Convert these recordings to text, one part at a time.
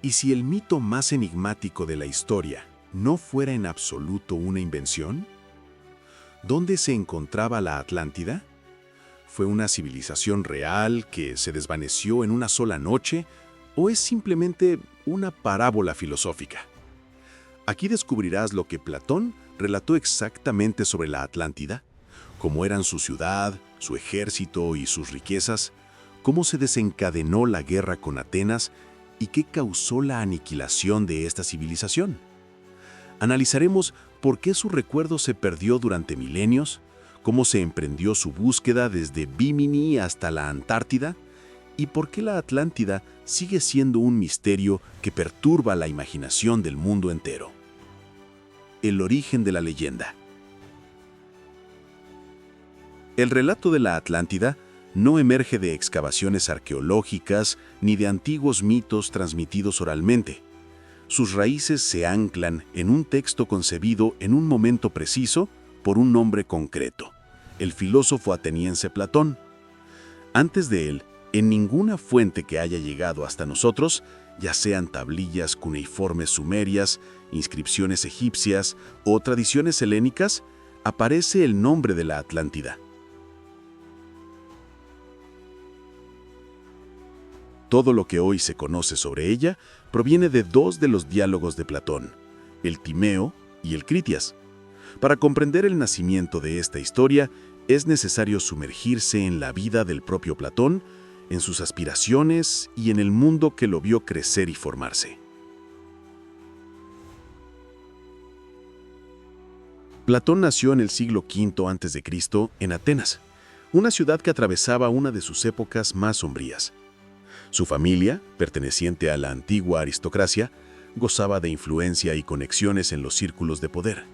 ¿Y si el mito más enigmático de la historia no fuera en absoluto una invención? ¿Dónde se encontraba la Atlántida? ¿Fue una civilización real que se desvaneció en una sola noche o es simplemente una parábola filosófica? Aquí descubrirás lo que Platón relató exactamente sobre la Atlántida, cómo eran su ciudad, su ejército y sus riquezas, cómo se desencadenó la guerra con Atenas y qué causó la aniquilación de esta civilización. Analizaremos por qué su recuerdo se perdió durante milenios, cómo se emprendió su búsqueda desde Bimini hasta la Antártida y por qué la Atlántida sigue siendo un misterio que perturba la imaginación del mundo entero. El origen de la leyenda. El relato de la Atlántida no emerge de excavaciones arqueológicas ni de antiguos mitos transmitidos oralmente. Sus raíces se anclan en un texto concebido en un momento preciso por un hombre concreto, el filósofo ateniense Platón. Antes de él, en ninguna fuente que haya llegado hasta nosotros, ya sean tablillas cuneiformes sumerias, inscripciones egipcias o tradiciones helénicas, aparece el nombre de la Atlántida. Todo lo que hoy se conoce sobre ella proviene de dos de los diálogos de Platón, el Timeo y el Critias. Para comprender el nacimiento de esta historia, es necesario sumergirse en la vida del propio Platón, en sus aspiraciones y en el mundo que lo vio crecer y formarse. Platón nació en el siglo V a.C. en Atenas, una ciudad que atravesaba una de sus épocas más sombrías. Su familia, perteneciente a la antigua aristocracia, gozaba de influencia y conexiones en los círculos de poder.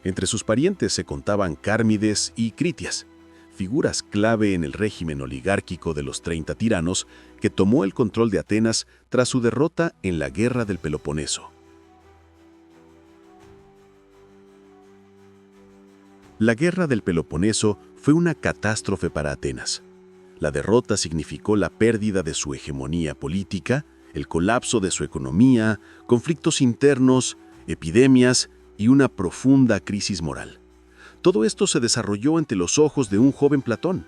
Entre sus parientes se contaban Cármides y Critias, figuras clave en el régimen oligárquico de los 30 tiranos que tomó el control de Atenas tras su derrota en la Guerra del Peloponeso. La Guerra del Peloponeso fue una catástrofe para Atenas. La derrota significó la pérdida de su hegemonía política, el colapso de su economía, conflictos internos, epidemias y una profunda crisis moral. Todo esto se desarrolló ante los ojos de un joven Platón.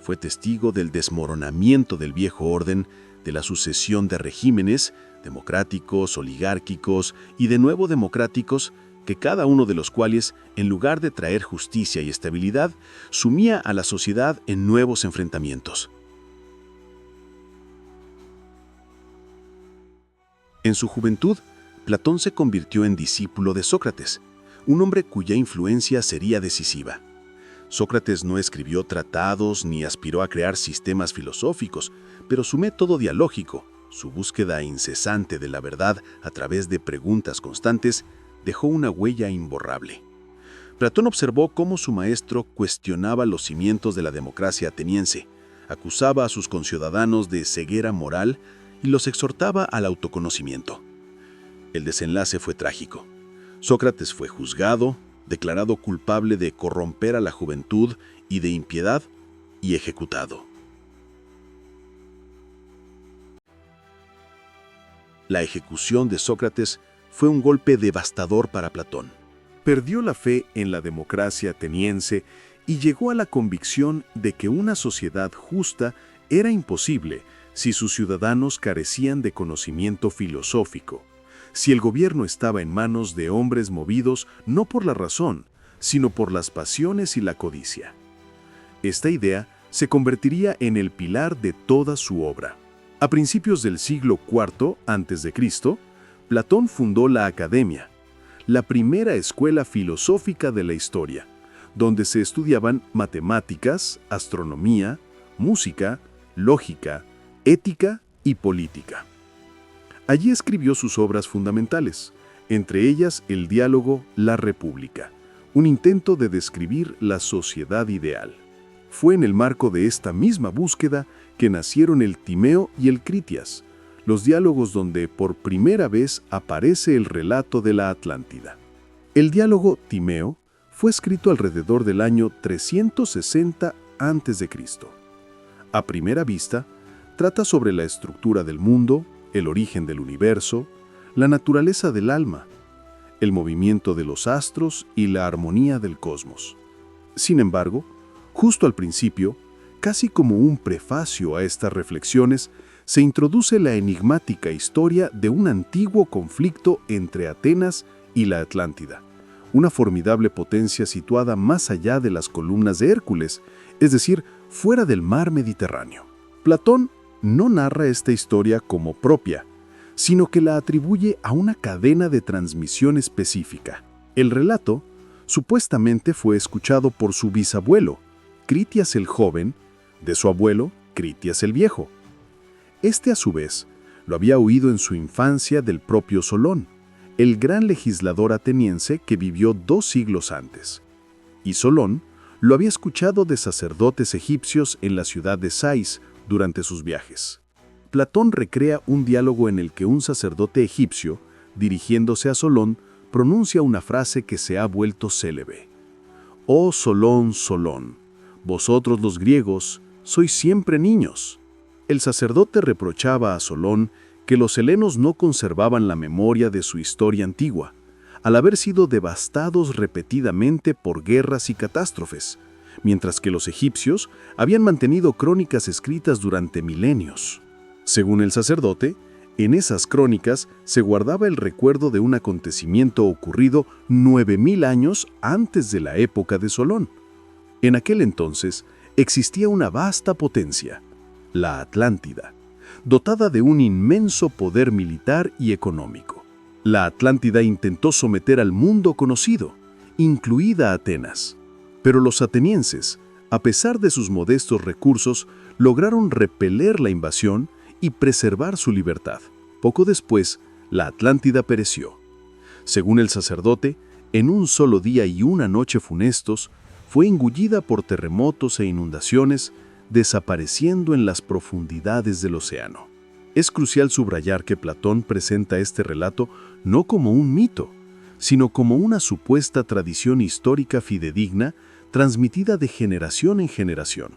Fue testigo del desmoronamiento del viejo orden, de la sucesión de regímenes, democráticos, oligárquicos y de nuevo democráticos, que cada uno de los cuales, en lugar de traer justicia y estabilidad, sumía a la sociedad en nuevos enfrentamientos. En su juventud, Platón se convirtió en discípulo de Sócrates, un hombre cuya influencia sería decisiva. Sócrates no escribió tratados ni aspiró a crear sistemas filosóficos, pero su método dialógico, su búsqueda incesante de la verdad a través de preguntas constantes, dejó una huella imborrable. Platón observó cómo su maestro cuestionaba los cimientos de la democracia ateniense, acusaba a sus conciudadanos de ceguera moral y los exhortaba al autoconocimiento. El desenlace fue trágico. Sócrates fue juzgado, declarado culpable de corromper a la juventud y de impiedad, y ejecutado. La ejecución de Sócrates fue un golpe devastador para Platón. Perdió la fe en la democracia ateniense y llegó a la convicción de que una sociedad justa era imposible si sus ciudadanos carecían de conocimiento filosófico, si el gobierno estaba en manos de hombres movidos no por la razón, sino por las pasiones y la codicia. Esta idea se convertiría en el pilar de toda su obra. A principios del siglo IV a.C., Platón fundó la Academia, la primera escuela filosófica de la historia, donde se estudiaban matemáticas, astronomía, música, lógica, ética y política. Allí escribió sus obras fundamentales, entre ellas el diálogo La República, un intento de describir la sociedad ideal. Fue en el marco de esta misma búsqueda que nacieron el Timeo y el Critias, los diálogos donde por primera vez aparece el relato de la Atlántida. El diálogo Timeo fue escrito alrededor del año 360 a.C. A primera vista, trata sobre la estructura del mundo, el origen del universo, la naturaleza del alma, el movimiento de los astros y la armonía del cosmos. Sin embargo, justo al principio, casi como un prefacio a estas reflexiones, se introduce la enigmática historia de un antiguo conflicto entre Atenas y la Atlántida, una formidable potencia situada más allá de las columnas de Hércules, es decir, fuera del mar Mediterráneo. Platón no narra esta historia como propia, sino que la atribuye a una cadena de transmisión específica. El relato supuestamente fue escuchado por su bisabuelo, Critias el Joven, de su abuelo, Critias el Viejo. Este, a su vez, lo había oído en su infancia del propio Solón, el gran legislador ateniense que vivió 2 siglos antes. Y Solón lo había escuchado de sacerdotes egipcios en la ciudad de Sais durante sus viajes. Platón recrea un diálogo en el que un sacerdote egipcio, dirigiéndose a Solón, pronuncia una frase que se ha vuelto célebre. «Oh Solón, Solón, vosotros los griegos sois siempre niños». El sacerdote reprochaba a Solón que los helenos no conservaban la memoria de su historia antigua, al haber sido devastados repetidamente por guerras y catástrofes, mientras que los egipcios habían mantenido crónicas escritas durante milenios. Según el sacerdote, en esas crónicas se guardaba el recuerdo de un acontecimiento ocurrido 9000 años antes de la época de Solón. En aquel entonces existía una vasta potencia, la Atlántida, dotada de un inmenso poder militar y económico. La Atlántida intentó someter al mundo conocido, incluida Atenas. Pero los atenienses, a pesar de sus modestos recursos, lograron repeler la invasión y preservar su libertad. Poco después, la Atlántida pereció. Según el sacerdote, en un solo día y una noche funestos, fue engullida por terremotos e inundaciones, desapareciendo en las profundidades del océano. Es crucial subrayar que Platón presenta este relato no como un mito, sino como una supuesta tradición histórica fidedigna transmitida de generación en generación.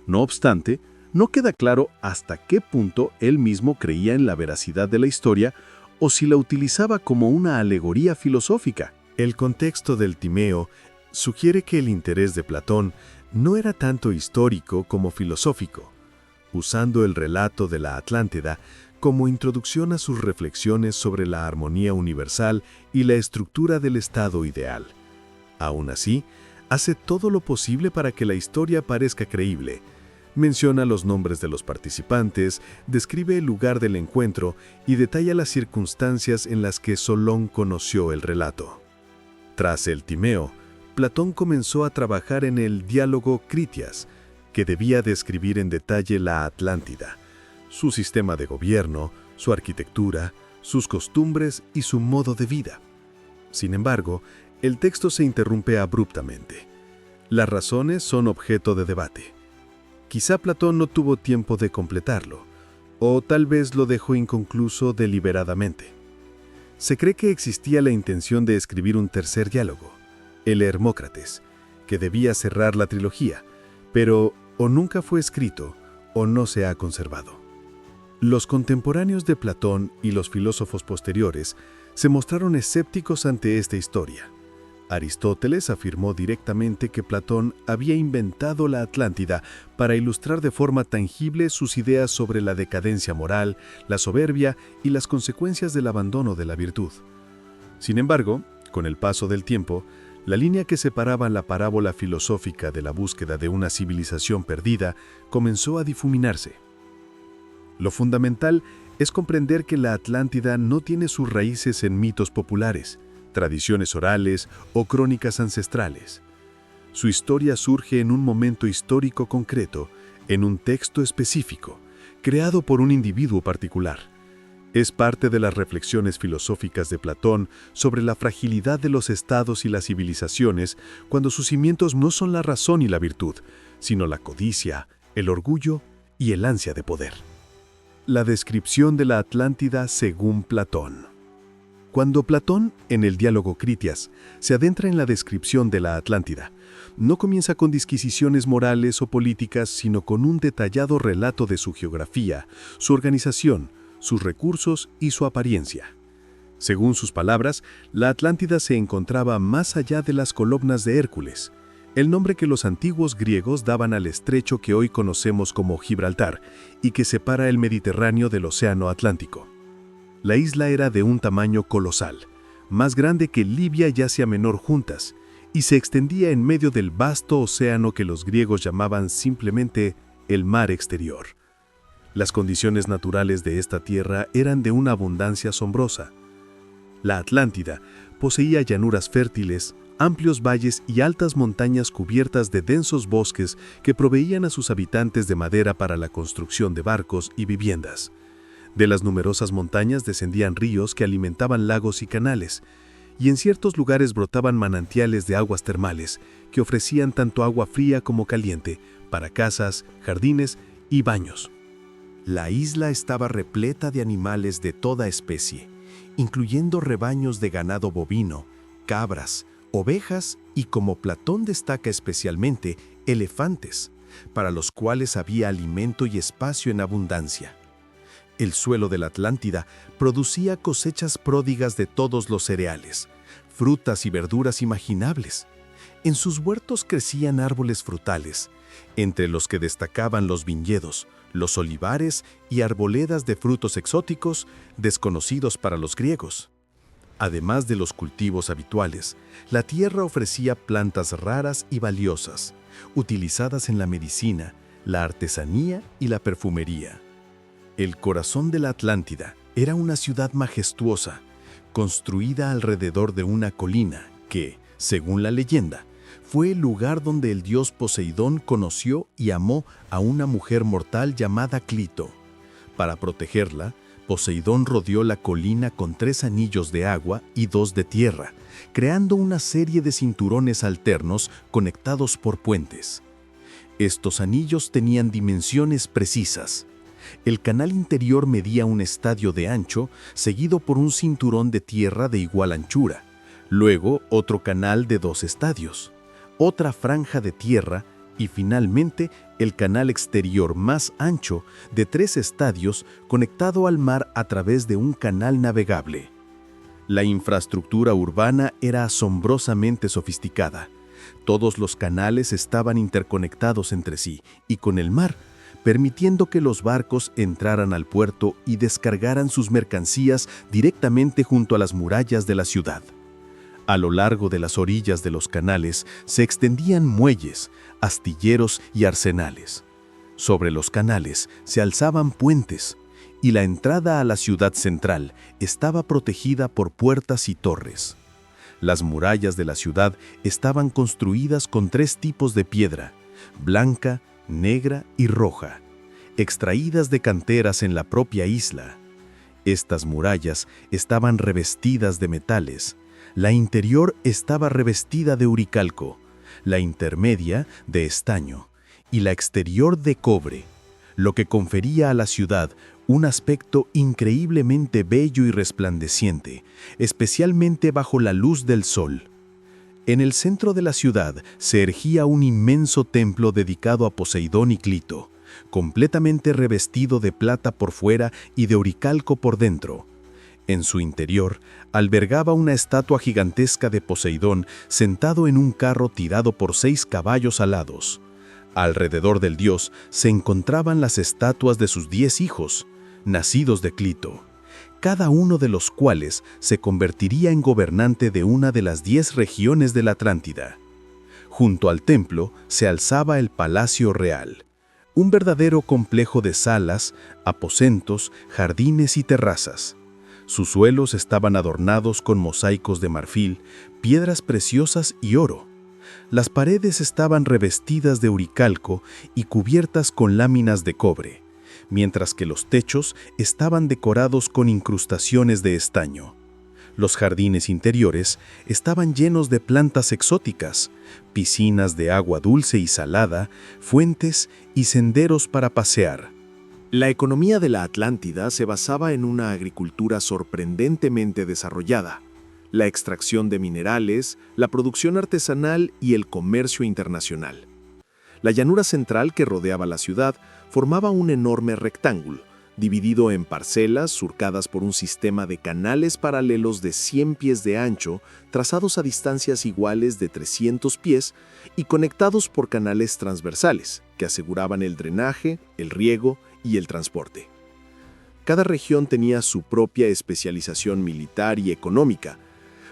No obstante, no queda claro hasta qué punto él mismo creía en la veracidad de la historia o si la utilizaba como una alegoría filosófica. El contexto del Timeo sugiere que el interés de Platón no era tanto histórico como filosófico, usando el relato de la Atlántida como introducción a sus reflexiones sobre la armonía universal y la estructura del estado ideal. Aún así, hace todo lo posible para que la historia parezca creíble. Menciona los nombres de los participantes, describe el lugar del encuentro y detalla las circunstancias en las que Solón conoció el relato. Tras el Timeo, Platón comenzó a trabajar en el diálogo Critias, que debía describir en detalle la Atlántida, su sistema de gobierno, su arquitectura, sus costumbres y su modo de vida. Sin embargo, el texto se interrumpe abruptamente. Las razones son objeto de debate. Quizá Platón no tuvo tiempo de completarlo, o tal vez lo dejó inconcluso deliberadamente. Se cree que existía la intención de escribir un tercer diálogo, el Hermócrates, que debía cerrar la trilogía, pero o nunca fue escrito o no se ha conservado. Los contemporáneos de Platón y los filósofos posteriores se mostraron escépticos ante esta historia. Aristóteles afirmó directamente que Platón había inventado la Atlántida para ilustrar de forma tangible sus ideas sobre la decadencia moral, la soberbia y las consecuencias del abandono de la virtud. Sin embargo, con el paso del tiempo, la línea que separaba la parábola filosófica de la búsqueda de una civilización perdida comenzó a difuminarse. Lo fundamental es comprender que la Atlántida no tiene sus raíces en mitos populares, tradiciones orales o crónicas ancestrales. Su historia surge en un momento histórico concreto, en un texto específico, creado por un individuo particular. Es parte de las reflexiones filosóficas de Platón sobre la fragilidad de los estados y las civilizaciones cuando sus cimientos no son la razón y la virtud, sino la codicia, el orgullo y el ansia de poder. La descripción de la Atlántida según Platón. Cuando Platón, en el diálogo Critias, se adentra en la descripción de la Atlántida, no comienza con disquisiciones morales o políticas, sino con un detallado relato de su geografía, su organización, sus recursos y su apariencia. Según sus palabras, la Atlántida se encontraba más allá de las columnas de Hércules, el nombre que los antiguos griegos daban al estrecho que hoy conocemos como Gibraltar y que separa el Mediterráneo del Océano Atlántico. La isla era de un tamaño colosal, más grande que Libia y Asia Menor juntas, y se extendía en medio del vasto océano que los griegos llamaban simplemente el mar exterior. Las condiciones naturales de esta tierra eran de una abundancia asombrosa. La Atlántida poseía llanuras fértiles, amplios valles y altas montañas cubiertas de densos bosques que proveían a sus habitantes de madera para la construcción de barcos y viviendas. De las numerosas montañas descendían ríos que alimentaban lagos y canales, y en ciertos lugares brotaban manantiales de aguas termales que ofrecían tanto agua fría como caliente para casas, jardines y baños. La isla estaba repleta de animales de toda especie, incluyendo rebaños de ganado bovino, cabras, ovejas y, como Platón destaca especialmente, elefantes, para los cuales había alimento y espacio en abundancia. El suelo de la Atlántida producía cosechas pródigas de todos los cereales, frutas y verduras imaginables. En sus huertos crecían árboles frutales, entre los que destacaban los viñedos, los olivares y arboledas de frutos exóticos desconocidos para los griegos. Además de los cultivos habituales, la tierra ofrecía plantas raras y valiosas, utilizadas en la medicina, la artesanía y la perfumería. El corazón de la Atlántida era una ciudad majestuosa, construida alrededor de una colina que, según la leyenda, fue el lugar donde el dios Poseidón conoció y amó a una mujer mortal llamada Clito. Para protegerla, Poseidón rodeó la colina con 3 anillos de agua y 2 de tierra, creando una serie de cinturones alternos conectados por puentes. Estos anillos tenían dimensiones precisas. El canal interior medía un estadio de ancho, seguido por un cinturón de tierra de igual anchura, luego otro canal de 2 estadios, otra franja de tierra y finalmente el canal exterior más ancho de 3 estadios conectado al mar a través de un canal navegable. La infraestructura urbana era asombrosamente sofisticada. Todos los canales estaban interconectados entre sí y con el mar, permitiendo que los barcos entraran al puerto y descargaran sus mercancías directamente junto a las murallas de la ciudad. A lo largo de las orillas de los canales se extendían muelles, astilleros y arsenales. Sobre los canales se alzaban puentes, y la entrada a la ciudad central estaba protegida por puertas y torres. Las murallas de la ciudad estaban construidas con 3 tipos de piedra: blanca, negra y roja, extraídas de canteras en la propia isla. Estas murallas estaban revestidas de metales. La interior estaba revestida de uricalco, la intermedia de estaño y la exterior de cobre, lo que confería a la ciudad un aspecto increíblemente bello y resplandeciente, especialmente bajo la luz del sol. En el centro de la ciudad se erguía un inmenso templo dedicado a Poseidón y Clito, completamente revestido de plata por fuera y de oricalco por dentro. En su interior albergaba una estatua gigantesca de Poseidón sentado en un carro tirado por 6 caballos alados. Alrededor del dios se encontraban las estatuas de sus 10 hijos, nacidos de Clito, cada uno de los cuales se convertiría en gobernante de una de las 10 regiones de la Atlántida. Junto al templo se alzaba el Palacio Real, un verdadero complejo de salas, aposentos, jardines y terrazas. Sus suelos estaban adornados con mosaicos de marfil, piedras preciosas y oro. Las paredes estaban revestidas de uricalco y cubiertas con láminas de cobre, mientras que los techos estaban decorados con incrustaciones de estaño. Los jardines interiores estaban llenos de plantas exóticas, piscinas de agua dulce y salada, fuentes y senderos para pasear. La economía de la Atlántida se basaba en una agricultura sorprendentemente desarrollada, la extracción de minerales, la producción artesanal y el comercio internacional. La llanura central que rodeaba la ciudad formaba un enorme rectángulo, dividido en parcelas surcadas por un sistema de canales paralelos de 100 pies de ancho, trazados a distancias iguales de 300 pies y conectados por canales transversales, que aseguraban el drenaje, el riego y el transporte. Cada región tenía su propia especialización militar y económica.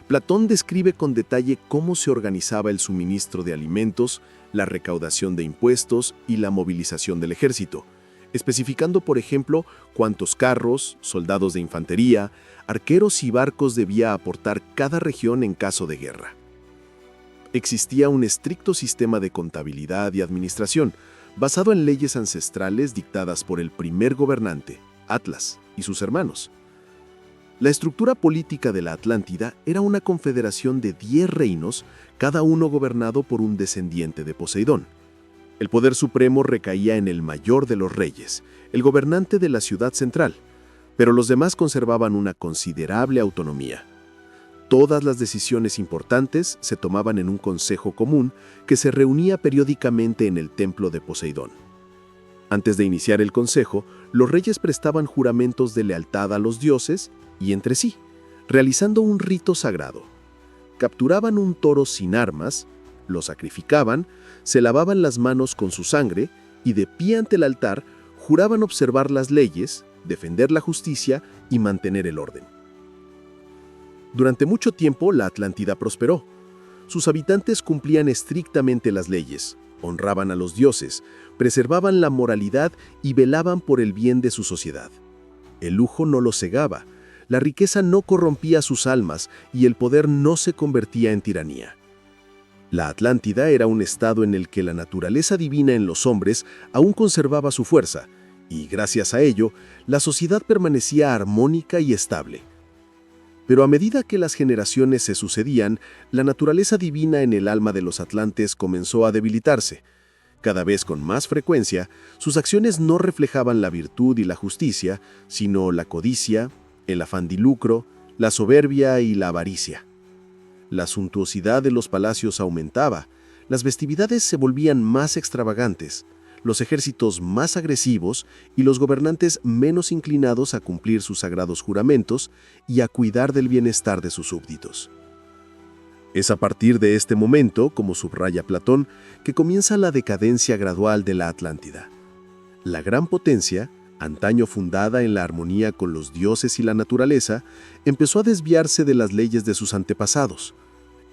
Platón describe con detalle cómo se organizaba el suministro de alimentos, la recaudación de impuestos y la movilización del ejército, especificando, por ejemplo, cuántos carros, soldados de infantería, arqueros y barcos debía aportar cada región en caso de guerra. Existía un estricto sistema de contabilidad y administración, basado en leyes ancestrales dictadas por el primer gobernante, Atlas, y sus hermanos. La estructura política de la Atlántida era una confederación de 10 reinos, cada uno gobernado por un descendiente de Poseidón. El poder supremo recaía en el mayor de los reyes, el gobernante de la ciudad central, pero los demás conservaban una considerable autonomía. Todas las decisiones importantes se tomaban en un consejo común que se reunía periódicamente en el templo de Poseidón. Antes de iniciar el consejo, los reyes prestaban juramentos de lealtad a los dioses y entre sí, realizando un rito sagrado. Capturaban un toro sin armas, lo sacrificaban, se lavaban las manos con su sangre y de pie ante el altar juraban observar las leyes, defender la justicia y mantener el orden. Durante mucho tiempo la Atlántida prosperó. Sus habitantes cumplían estrictamente las leyes, honraban a los dioses, preservaban la moralidad y velaban por el bien de su sociedad. El lujo no los cegaba, la riqueza no corrompía sus almas y el poder no se convertía en tiranía. La Atlántida era un estado en el que la naturaleza divina en los hombres aún conservaba su fuerza, y gracias a ello, la sociedad permanecía armónica y estable. Pero a medida que las generaciones se sucedían, la naturaleza divina en el alma de los atlantes comenzó a debilitarse. Cada vez con más frecuencia, sus acciones no reflejaban la virtud y la justicia, sino la codicia, el afán de lucro, la soberbia y la avaricia. La suntuosidad de los palacios aumentaba, las festividades se volvían más extravagantes, los ejércitos más agresivos y los gobernantes menos inclinados a cumplir sus sagrados juramentos y a cuidar del bienestar de sus súbditos. Es a partir de este momento, como subraya Platón, que comienza la decadencia gradual de la Atlántida. La gran potencia, antaño fundada en la armonía con los dioses y la naturaleza, empezó a desviarse de las leyes de sus antepasados.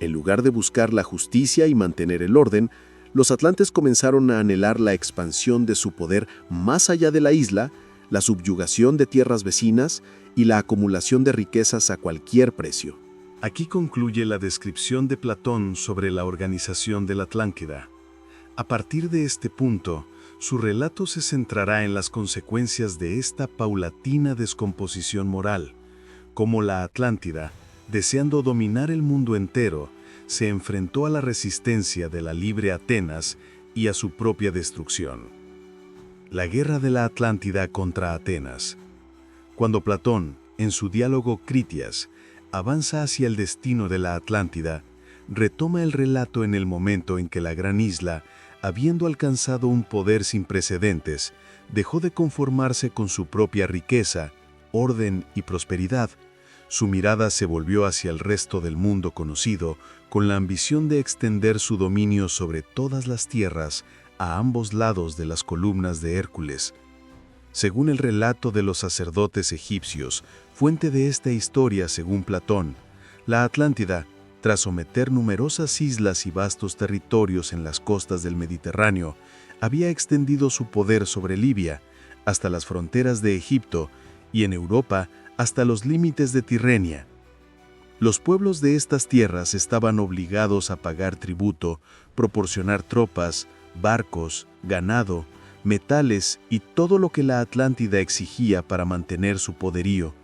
En lugar de buscar la justicia y mantener el orden, los atlantes comenzaron a anhelar la expansión de su poder más allá de la isla, la subyugación de tierras vecinas y la acumulación de riquezas a cualquier precio. Aquí concluye la descripción de Platón sobre la organización de la Atlántida. A partir de este punto, su relato se centrará en las consecuencias de esta paulatina descomposición moral, cómo la Atlántida, deseando dominar el mundo entero, se enfrentó a la resistencia de la libre Atenas y a su propia destrucción. La guerra de la Atlántida contra Atenas. Cuando Platón, en su diálogo Critias, avanza hacia el destino de la Atlántida, retoma el relato en el momento en que la gran isla, habiendo alcanzado un poder sin precedentes, dejó de conformarse con su propia riqueza, orden y prosperidad. Su mirada se volvió hacia el resto del mundo conocido, con la ambición de extender su dominio sobre todas las tierras a ambos lados de las columnas de Hércules. Según el relato de los sacerdotes egipcios, fuente de esta historia según Platón, la Atlántida, tras someter numerosas islas y vastos territorios en las costas del Mediterráneo, había extendido su poder sobre Libia, hasta las fronteras de Egipto, y en Europa hasta los límites de Tirrenia. Los pueblos de estas tierras estaban obligados a pagar tributo, proporcionar tropas, barcos, ganado, metales y todo lo que la Atlántida exigía para mantener su poderío.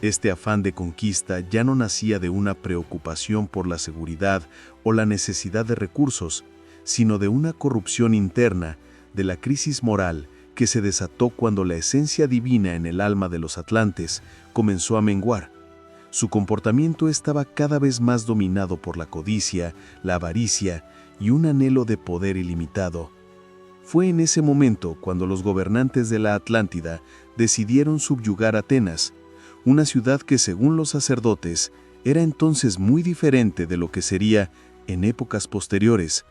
Este afán de conquista ya no nacía de una preocupación por la seguridad o la necesidad de recursos, sino de una corrupción interna, de la crisis moral que se desató cuando la esencia divina en el alma de los atlantes comenzó a menguar. Su comportamiento estaba cada vez más dominado por la codicia, la avaricia y un anhelo de poder ilimitado. Fue en ese momento cuando los gobernantes de la Atlántida decidieron subyugar Atenas, una ciudad que según los sacerdotes era entonces muy diferente de lo que sería en épocas posteriores.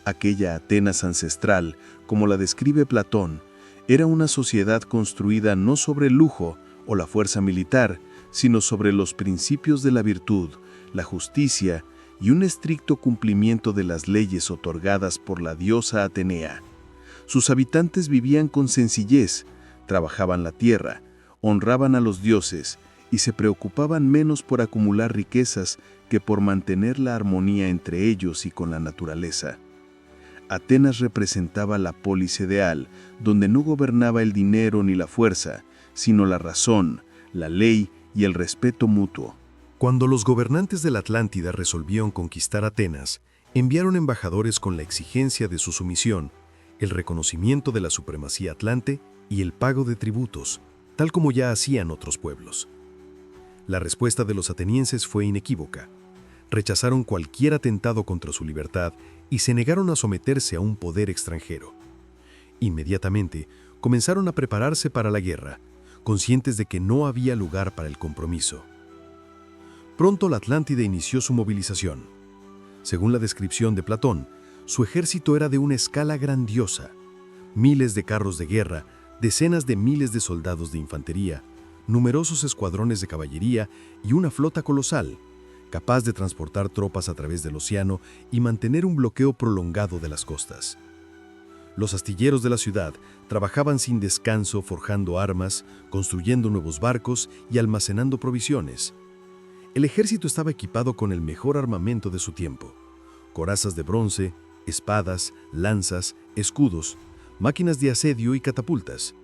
Aquella Atenas ancestral, como la describe Platón, era una sociedad construida no sobre el lujo o la fuerza militar, sino sobre los principios de la virtud, la justicia y un estricto cumplimiento de las leyes otorgadas por la diosa Atenea. Sus habitantes vivían con sencillez, trabajaban la tierra, honraban a los dioses y se preocupaban menos por acumular riquezas que por mantener la armonía entre ellos y con la naturaleza. Atenas representaba la polis ideal, donde no gobernaba el dinero ni la fuerza, sino la razón, la ley y el respeto mutuo. Cuando los gobernantes de la Atlántida resolvieron conquistar Atenas, enviaron embajadores con la exigencia de su sumisión, el reconocimiento de la supremacía atlante y el pago de tributos, tal como ya hacían otros pueblos. La respuesta de los atenienses fue inequívoca. Rechazaron cualquier atentado contra su libertad y se negaron a someterse a un poder extranjero. Inmediatamente, comenzaron a prepararse para la guerra, conscientes de que no había lugar para el compromiso. Pronto la Atlántida inició su movilización. Según la descripción de Platón, su ejército era de una escala grandiosa. Miles de carros de guerra, decenas de miles de soldados de infantería, numerosos escuadrones de caballería y una flota colosal, capaz de transportar tropas a través del océano y mantener un bloqueo prolongado de las costas. Los astilleros de la ciudad trabajaban sin descanso forjando armas, construyendo nuevos barcos y almacenando provisiones. El ejército estaba equipado con el mejor armamento de su tiempo: corazas de bronce, espadas, lanzas, escudos, máquinas de asedio y catapultas.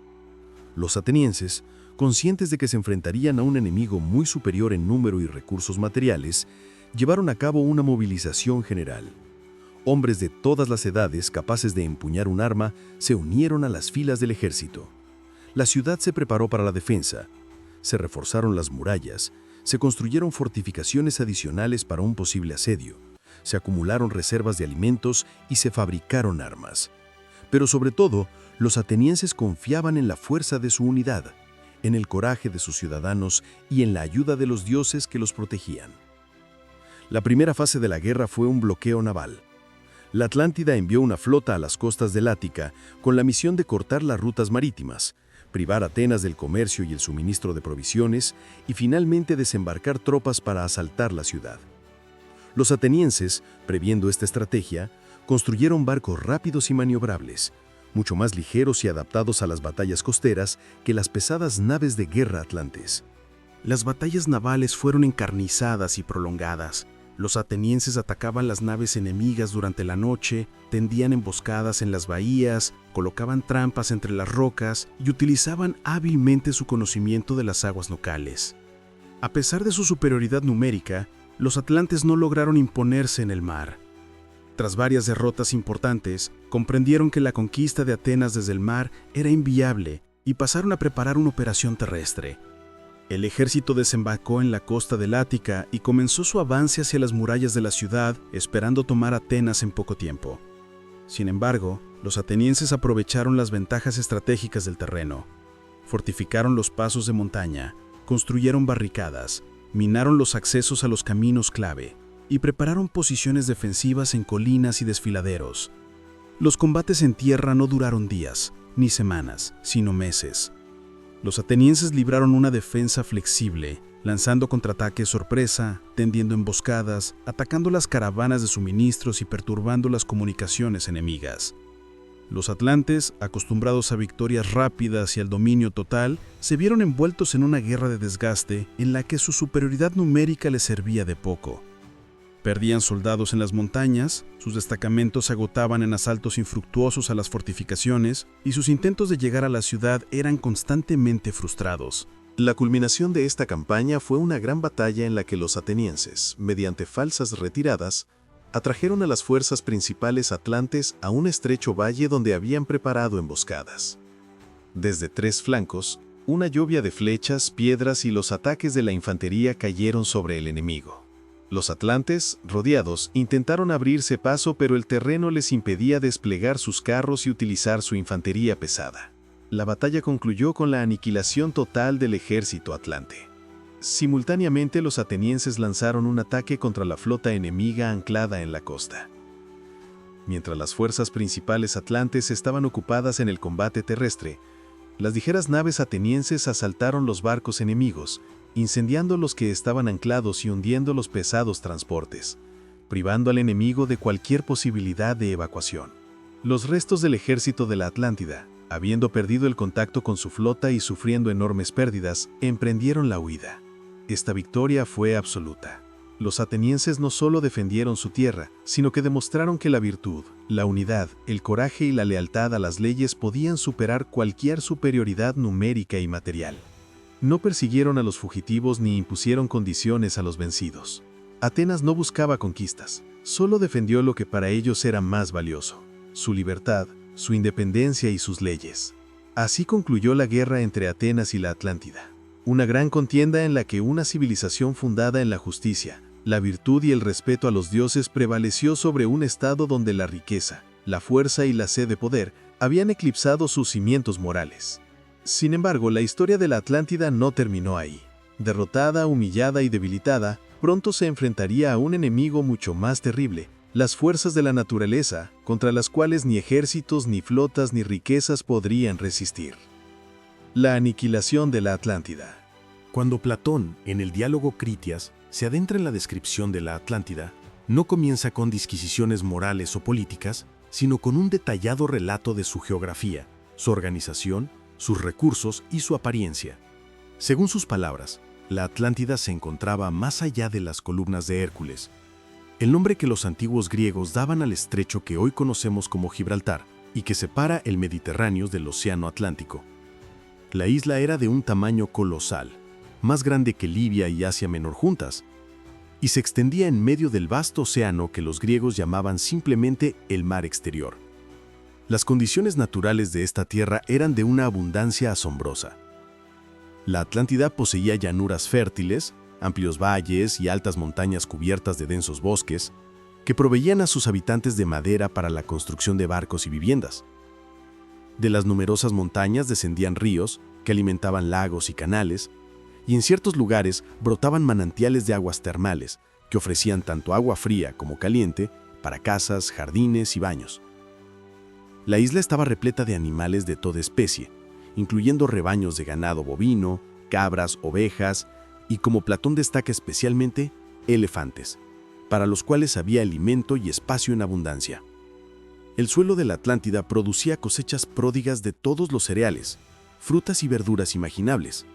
Los atenienses, conscientes de que se enfrentarían a un enemigo muy superior en número y recursos materiales, llevaron a cabo una movilización general. Hombres de todas las edades capaces de empuñar un arma se unieron a las filas del ejército. La ciudad se preparó para la defensa. Se reforzaron las murallas, se construyeron fortificaciones adicionales para un posible asedio, se acumularon reservas de alimentos y se fabricaron armas. Pero sobre todo, los atenienses confiaban en la fuerza de su unidad, en el coraje de sus ciudadanos y en la ayuda de los dioses que los protegían. La primera fase de la guerra fue un bloqueo naval. La Atlántida envió una flota a las costas del Ática con la misión de cortar las rutas marítimas, privar a Atenas del comercio y el suministro de provisiones y finalmente desembarcar tropas para asaltar la ciudad. Los atenienses, previendo esta estrategia, construyeron barcos rápidos y maniobrables, mucho más ligeros y adaptados a las batallas costeras que las pesadas naves de guerra atlantes. Las batallas navales fueron encarnizadas y prolongadas. Los atenienses atacaban las naves enemigas durante la noche, tendían emboscadas en las bahías, colocaban trampas entre las rocas y utilizaban hábilmente su conocimiento de las aguas locales. A pesar de su superioridad numérica, los atlantes no lograron imponerse en el mar. Tras varias derrotas importantes, comprendieron que la conquista de Atenas desde el mar era inviable y pasaron a preparar una operación terrestre. El ejército desembarcó en la costa del Ática y comenzó su avance hacia las murallas de la ciudad, esperando tomar Atenas en poco tiempo. Sin embargo, los atenienses aprovecharon las ventajas estratégicas del terreno. Fortificaron los pasos de montaña, construyeron barricadas, minaron los accesos a los caminos clave y prepararon posiciones defensivas en colinas y desfiladeros. Los combates en tierra no duraron días, ni semanas, sino meses. Los atenienses libraron una defensa flexible, lanzando contraataques sorpresa, tendiendo emboscadas, atacando las caravanas de suministros y perturbando las comunicaciones enemigas. Los atlantes, acostumbrados a victorias rápidas y al dominio total, se vieron envueltos en una guerra de desgaste en la que su superioridad numérica les servía de poco. Perdían soldados en las montañas, sus destacamentos se agotaban en asaltos infructuosos a las fortificaciones y sus intentos de llegar a la ciudad eran constantemente frustrados. La culminación de esta campaña fue una gran batalla en la que los atenienses, mediante falsas retiradas, atrajeron a las fuerzas principales atlantes a un estrecho valle donde habían preparado emboscadas. Desde tres flancos, una lluvia de flechas, piedras y los ataques de la infantería cayeron sobre el enemigo. Los atlantes, rodeados, intentaron abrirse paso, pero el terreno les impedía desplegar sus carros y utilizar su infantería pesada. La batalla concluyó con la aniquilación total del ejército atlante. Simultáneamente, los atenienses lanzaron un ataque contra la flota enemiga anclada en la costa. Mientras las fuerzas principales atlantes estaban ocupadas en el combate terrestre, las ligeras naves atenienses asaltaron los barcos enemigos, incendiando los que estaban anclados y hundiendo los pesados transportes, privando al enemigo de cualquier posibilidad de evacuación. Los restos del ejército de la Atlántida, habiendo perdido el contacto con su flota y sufriendo enormes pérdidas, emprendieron la huida. Esta victoria fue absoluta. Los atenienses no solo defendieron su tierra, sino que demostraron que la virtud, la unidad, el coraje y la lealtad a las leyes podían superar cualquier superioridad numérica y material. No persiguieron a los fugitivos ni impusieron condiciones a los vencidos. Atenas no buscaba conquistas, solo defendió lo que para ellos era más valioso: su libertad, su independencia y sus leyes. Así concluyó la guerra entre Atenas y la Atlántida. Una gran contienda en la que una civilización fundada en la justicia, la virtud y el respeto a los dioses prevaleció sobre un estado donde la riqueza, la fuerza y la sed de poder habían eclipsado sus cimientos morales. Sin embargo, la historia de la Atlántida no terminó ahí. Derrotada, humillada y debilitada, pronto se enfrentaría a un enemigo mucho más terrible: las fuerzas de la naturaleza, contra las cuales ni ejércitos, ni flotas, ni riquezas podrían resistir. La aniquilación de la Atlántida. Cuando Platón, en el diálogo Critias, se adentra en la descripción de la Atlántida, no comienza con disquisiciones morales o políticas, sino con un detallado relato de su geografía, su organización, sus recursos y su apariencia. Según sus palabras, la Atlántida se encontraba más allá de las columnas de Hércules, el nombre que los antiguos griegos daban al estrecho que hoy conocemos como Gibraltar y que separa el Mediterráneo del Océano Atlántico. La isla era de un tamaño colosal, más grande que Libia y Asia Menor juntas, y se extendía en medio del vasto océano que los griegos llamaban simplemente el mar exterior. Las condiciones naturales de esta tierra eran de una abundancia asombrosa. La Atlántida poseía llanuras fértiles, amplios valles y altas montañas cubiertas de densos bosques, que proveían a sus habitantes de madera para la construcción de barcos y viviendas. De las numerosas montañas descendían ríos que alimentaban lagos y canales, y en ciertos lugares brotaban manantiales de aguas termales que ofrecían tanto agua fría como caliente para casas, jardines y baños. La isla estaba repleta de animales de toda especie, incluyendo rebaños de ganado bovino, cabras, ovejas y, como Platón destaca especialmente, elefantes, para los cuales había alimento y espacio en abundancia. El suelo de la Atlántida producía cosechas pródigas de todos los cereales, frutas y verduras imaginables.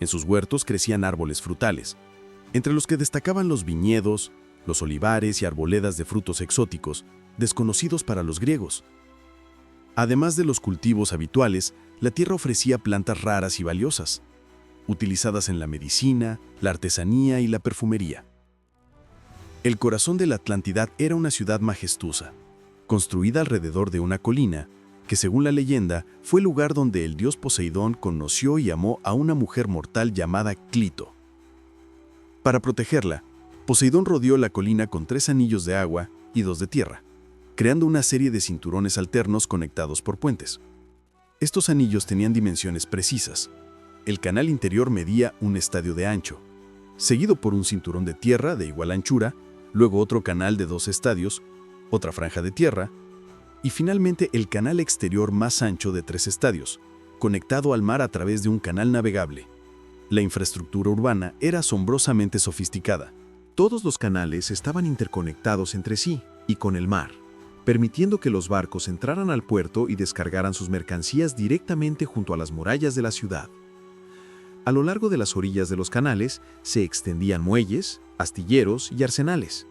En sus huertos crecían árboles frutales, entre los que destacaban los viñedos, los olivares y arboledas de frutos exóticos, desconocidos para los griegos. Además de los cultivos habituales, la tierra ofrecía plantas raras y valiosas, utilizadas en la medicina, la artesanía y la perfumería. El corazón de la Atlántida era una ciudad majestuosa, construida alrededor de una colina, que según la leyenda fue el lugar donde el dios Poseidón conoció y amó a una mujer mortal llamada Clito. Para protegerla, Poseidón rodeó la colina con 3 anillos de agua y 2 de tierra, creando una serie de cinturones alternos conectados por puentes. Estos anillos tenían dimensiones precisas. El canal interior medía un estadio de ancho, seguido por un cinturón de tierra de igual anchura, luego otro canal de 2 estadios, otra franja de tierra, y finalmente el canal exterior más ancho de 3 estadios, conectado al mar a través de un canal navegable. La infraestructura urbana era asombrosamente sofisticada. Todos los canales estaban interconectados entre sí y con el mar, permitiendo que los barcos entraran al puerto y descargaran sus mercancías directamente junto a las murallas de la ciudad. A lo largo de las orillas de los canales se extendían muelles, astilleros y arsenales.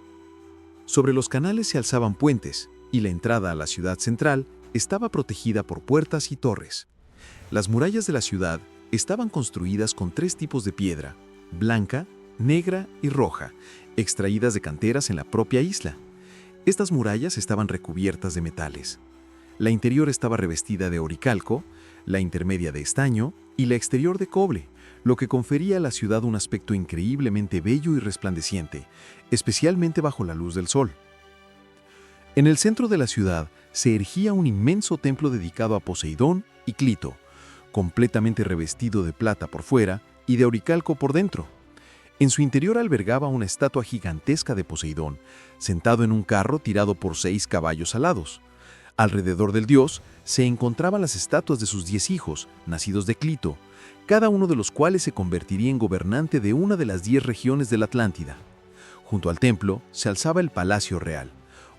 Sobre los canales se alzaban puentes, y la entrada a la ciudad central estaba protegida por puertas y torres. Las murallas de la ciudad estaban construidas con 3 tipos de piedra: blanca, negra y roja, extraídas de canteras en la propia isla. Estas murallas estaban recubiertas de metales. La interior estaba revestida de oricalco, la intermedia de estaño y la exterior de cobre, lo que confería a la ciudad un aspecto increíblemente bello y resplandeciente, especialmente bajo la luz del sol. En el centro de la ciudad se erigía un inmenso templo dedicado a Poseidón y Clito, completamente revestido de plata por fuera y de oricalco por dentro. En su interior albergaba una estatua gigantesca de Poseidón, sentado en un carro tirado por 6 caballos alados. Alrededor del dios se encontraban las estatuas de sus 10 hijos, nacidos de Clito, cada uno de los cuales se convertiría en gobernante de una de las 10 regiones de la Atlántida. Junto al templo se alzaba el Palacio Real,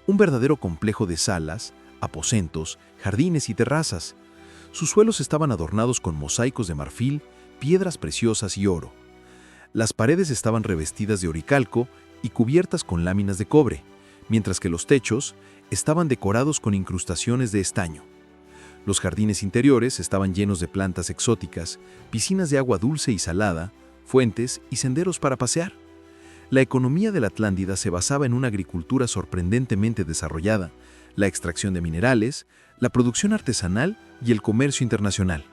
un verdadero complejo de salas, aposentos, jardines y terrazas. Sus suelos estaban adornados con mosaicos de marfil, piedras preciosas y oro. Las paredes estaban revestidas de oricalco y cubiertas con láminas de cobre, mientras que los techos estaban decorados con incrustaciones de estaño. Los jardines interiores estaban llenos de plantas exóticas, piscinas de agua dulce y salada, fuentes y senderos para pasear. La economía de la Atlántida se basaba en una agricultura sorprendentemente desarrollada, la extracción de minerales, la producción artesanal y el comercio internacional.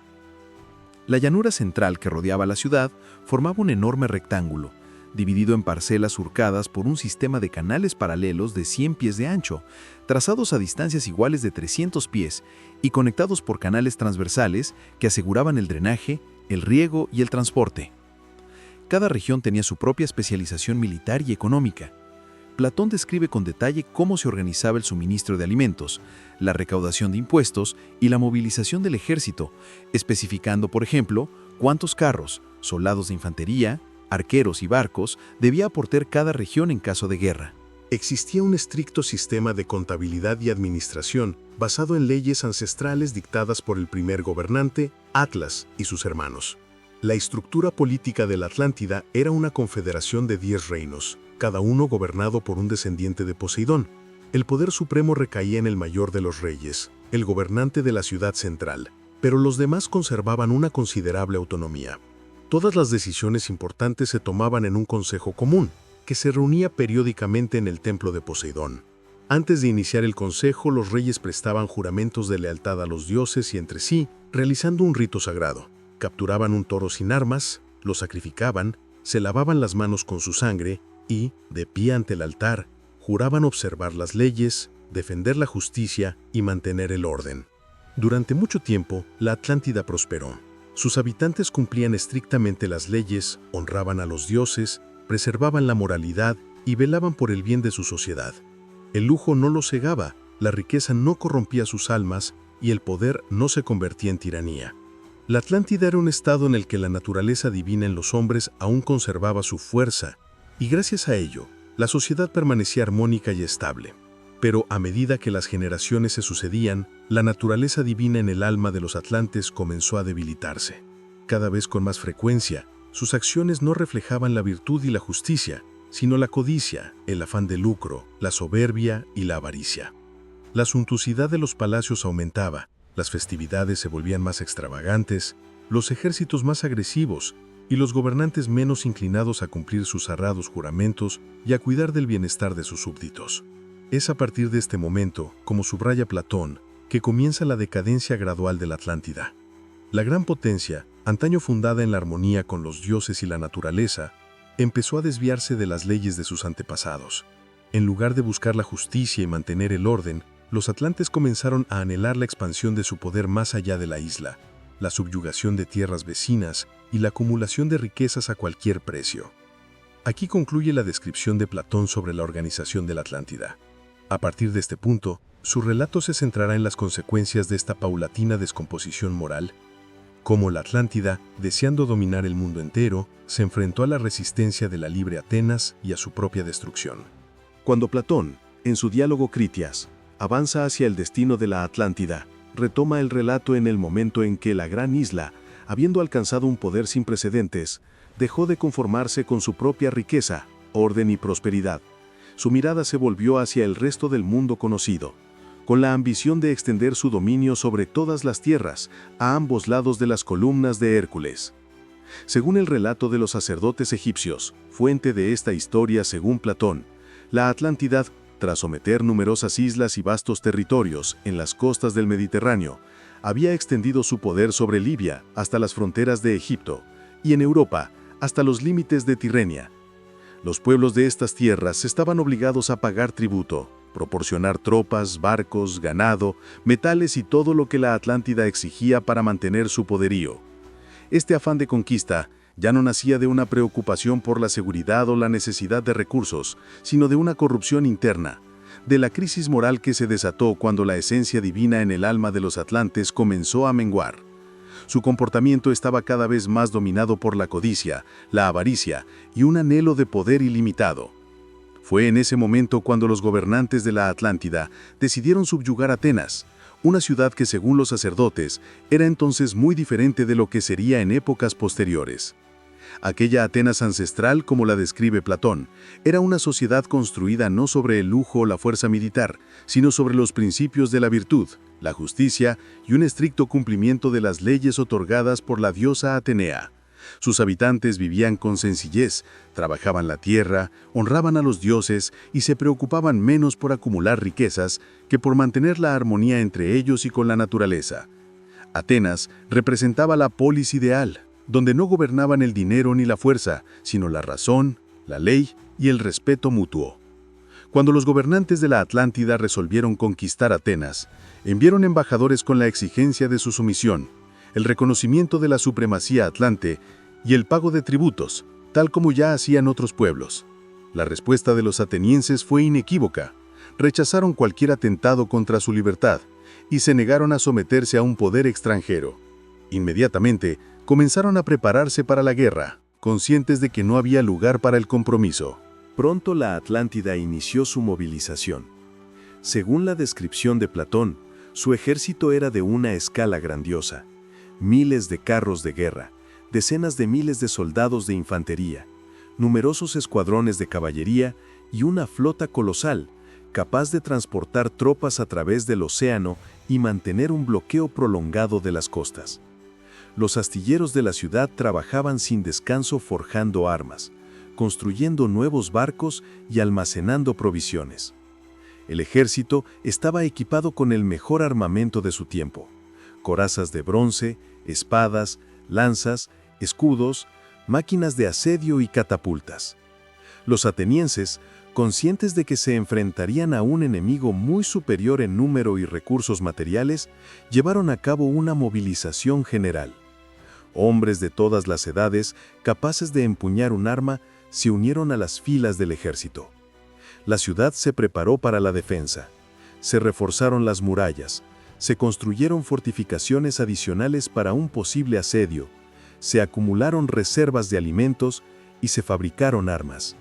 La llanura central que rodeaba la ciudad formaba un enorme rectángulo, dividido en parcelas surcadas por un sistema de canales paralelos de 100 pies de ancho, trazados a distancias iguales de 300 pies y conectados por canales transversales que aseguraban el drenaje, el riego y el transporte. Cada región tenía su propia especialización militar y económica. Platón describe con detalle cómo se organizaba el suministro de alimentos, la recaudación de impuestos y la movilización del ejército, especificando, por ejemplo, cuántos carros, soldados de infantería, arqueros y barcos debía aportar cada región en caso de guerra. Existía un estricto sistema de contabilidad y administración basado en leyes ancestrales dictadas por el primer gobernante, Atlas, y sus hermanos. La estructura política de la Atlántida era una confederación de 10 reinos, cada uno gobernado por un descendiente de Poseidón. El poder supremo recaía en el mayor de los reyes, el gobernante de la ciudad central, pero los demás conservaban una considerable autonomía. Todas las decisiones importantes se tomaban en un consejo común, que se reunía periódicamente en el templo de Poseidón. Antes de iniciar el consejo, los reyes prestaban juramentos de lealtad a los dioses y entre sí, realizando un rito sagrado. Capturaban un toro sin armas, lo sacrificaban, se lavaban las manos con su sangre y, de pie ante el altar, juraban observar las leyes, defender la justicia y mantener el orden. Durante mucho tiempo, la Atlántida prosperó. Sus habitantes cumplían estrictamente las leyes, honraban a los dioses, preservaban la moralidad y velaban por el bien de su sociedad. El lujo no los cegaba, la riqueza no corrompía sus almas y el poder no se convertía en tiranía. La Atlántida era un estado en el que la naturaleza divina en los hombres aún conservaba su fuerza, y gracias a ello, la sociedad permanecía armónica y estable. Pero a medida que las generaciones se sucedían, la naturaleza divina en el alma de los atlantes comenzó a debilitarse. Cada vez con más frecuencia, sus acciones no reflejaban la virtud y la justicia, sino la codicia, el afán de lucro, la soberbia y la avaricia. La suntuosidad de los palacios aumentaba, las festividades se volvían más extravagantes, los ejércitos más agresivos y los gobernantes menos inclinados a cumplir sus sagrados juramentos y a cuidar del bienestar de sus súbditos. Es a partir de este momento, como subraya Platón, que comienza la decadencia gradual de la Atlántida. La gran potencia, antaño fundada en la armonía con los dioses y la naturaleza, empezó a desviarse de las leyes de sus antepasados. En lugar de buscar la justicia y mantener el orden, los atlantes comenzaron a anhelar la expansión de su poder más allá de la isla, la subyugación de tierras vecinas y la acumulación de riquezas a cualquier precio. Aquí concluye la descripción de Platón sobre la organización de la Atlántida. A partir de este punto, su relato se centrará en las consecuencias de esta paulatina descomposición moral, cómo la Atlántida, deseando dominar el mundo entero, se enfrentó a la resistencia de la libre Atenas y a su propia destrucción. Cuando Platón, en su diálogo Critias, avanza hacia el destino de la Atlántida, retoma el relato en el momento en que la gran isla, habiendo alcanzado un poder sin precedentes, dejó de conformarse con su propia riqueza, orden y prosperidad. Su mirada se volvió hacia el resto del mundo conocido, con la ambición de extender su dominio sobre todas las tierras, a ambos lados de las columnas de Hércules. Según el relato de los sacerdotes egipcios, fuente de esta historia según Platón, la Atlántida, tras someter numerosas islas y vastos territorios en las costas del Mediterráneo, había extendido su poder sobre Libia hasta las fronteras de Egipto, y en Europa, hasta los límites de Tirrenia. Los pueblos de estas tierras estaban obligados a pagar tributo, proporcionar tropas, barcos, ganado, metales y todo lo que la Atlántida exigía para mantener su poderío. Este afán de conquista ya no nacía de una preocupación por la seguridad o la necesidad de recursos, sino de una corrupción interna, de la crisis moral que se desató cuando la esencia divina en el alma de los atlantes comenzó a menguar. Su comportamiento estaba cada vez más dominado por la codicia, la avaricia y un anhelo de poder ilimitado. Fue en ese momento cuando los gobernantes de la Atlántida decidieron subyugar Atenas, una ciudad que según los sacerdotes era entonces muy diferente de lo que sería en épocas posteriores. Aquella Atenas ancestral, como la describe Platón, era una sociedad construida no sobre el lujo o la fuerza militar, sino sobre los principios de la virtud, la justicia y un estricto cumplimiento de las leyes otorgadas por la diosa Atenea. Sus habitantes vivían con sencillez, trabajaban la tierra, honraban a los dioses y se preocupaban menos por acumular riquezas que por mantener la armonía entre ellos y con la naturaleza. Atenas representaba la polis ideal, donde no gobernaban el dinero ni la fuerza, sino la razón, la ley y el respeto mutuo. Cuando los gobernantes de la Atlántida resolvieron conquistar Atenas, enviaron embajadores con la exigencia de su sumisión, el reconocimiento de la supremacía atlante y el pago de tributos, tal como ya hacían otros pueblos. La respuesta de los atenienses fue inequívoca. Rechazaron cualquier atentado contra su libertad y se negaron a someterse a un poder extranjero. Inmediatamente, comenzaron a prepararse para la guerra, conscientes de que no había lugar para el compromiso. Pronto la Atlántida inició su movilización. Según la descripción de Platón, su ejército era de una escala grandiosa. Miles de carros de guerra, decenas de miles de soldados de infantería, numerosos escuadrones de caballería y una flota colosal, capaz de transportar tropas a través del océano y mantener un bloqueo prolongado de las costas. Los astilleros de la ciudad trabajaban sin descanso forjando armas, construyendo nuevos barcos y almacenando provisiones. El ejército estaba equipado con el mejor armamento de su tiempo: corazas de bronce, espadas, lanzas, escudos, máquinas de asedio y catapultas. Los atenienses, conscientes de que se enfrentarían a un enemigo muy superior en número y recursos materiales, llevaron a cabo una movilización general. Hombres de todas las edades, capaces de empuñar un arma, se unieron a las filas del ejército. La ciudad se preparó para la defensa. Se reforzaron las murallas, se construyeron fortificaciones adicionales para un posible asedio, se acumularon reservas de alimentos y se fabricaron armas.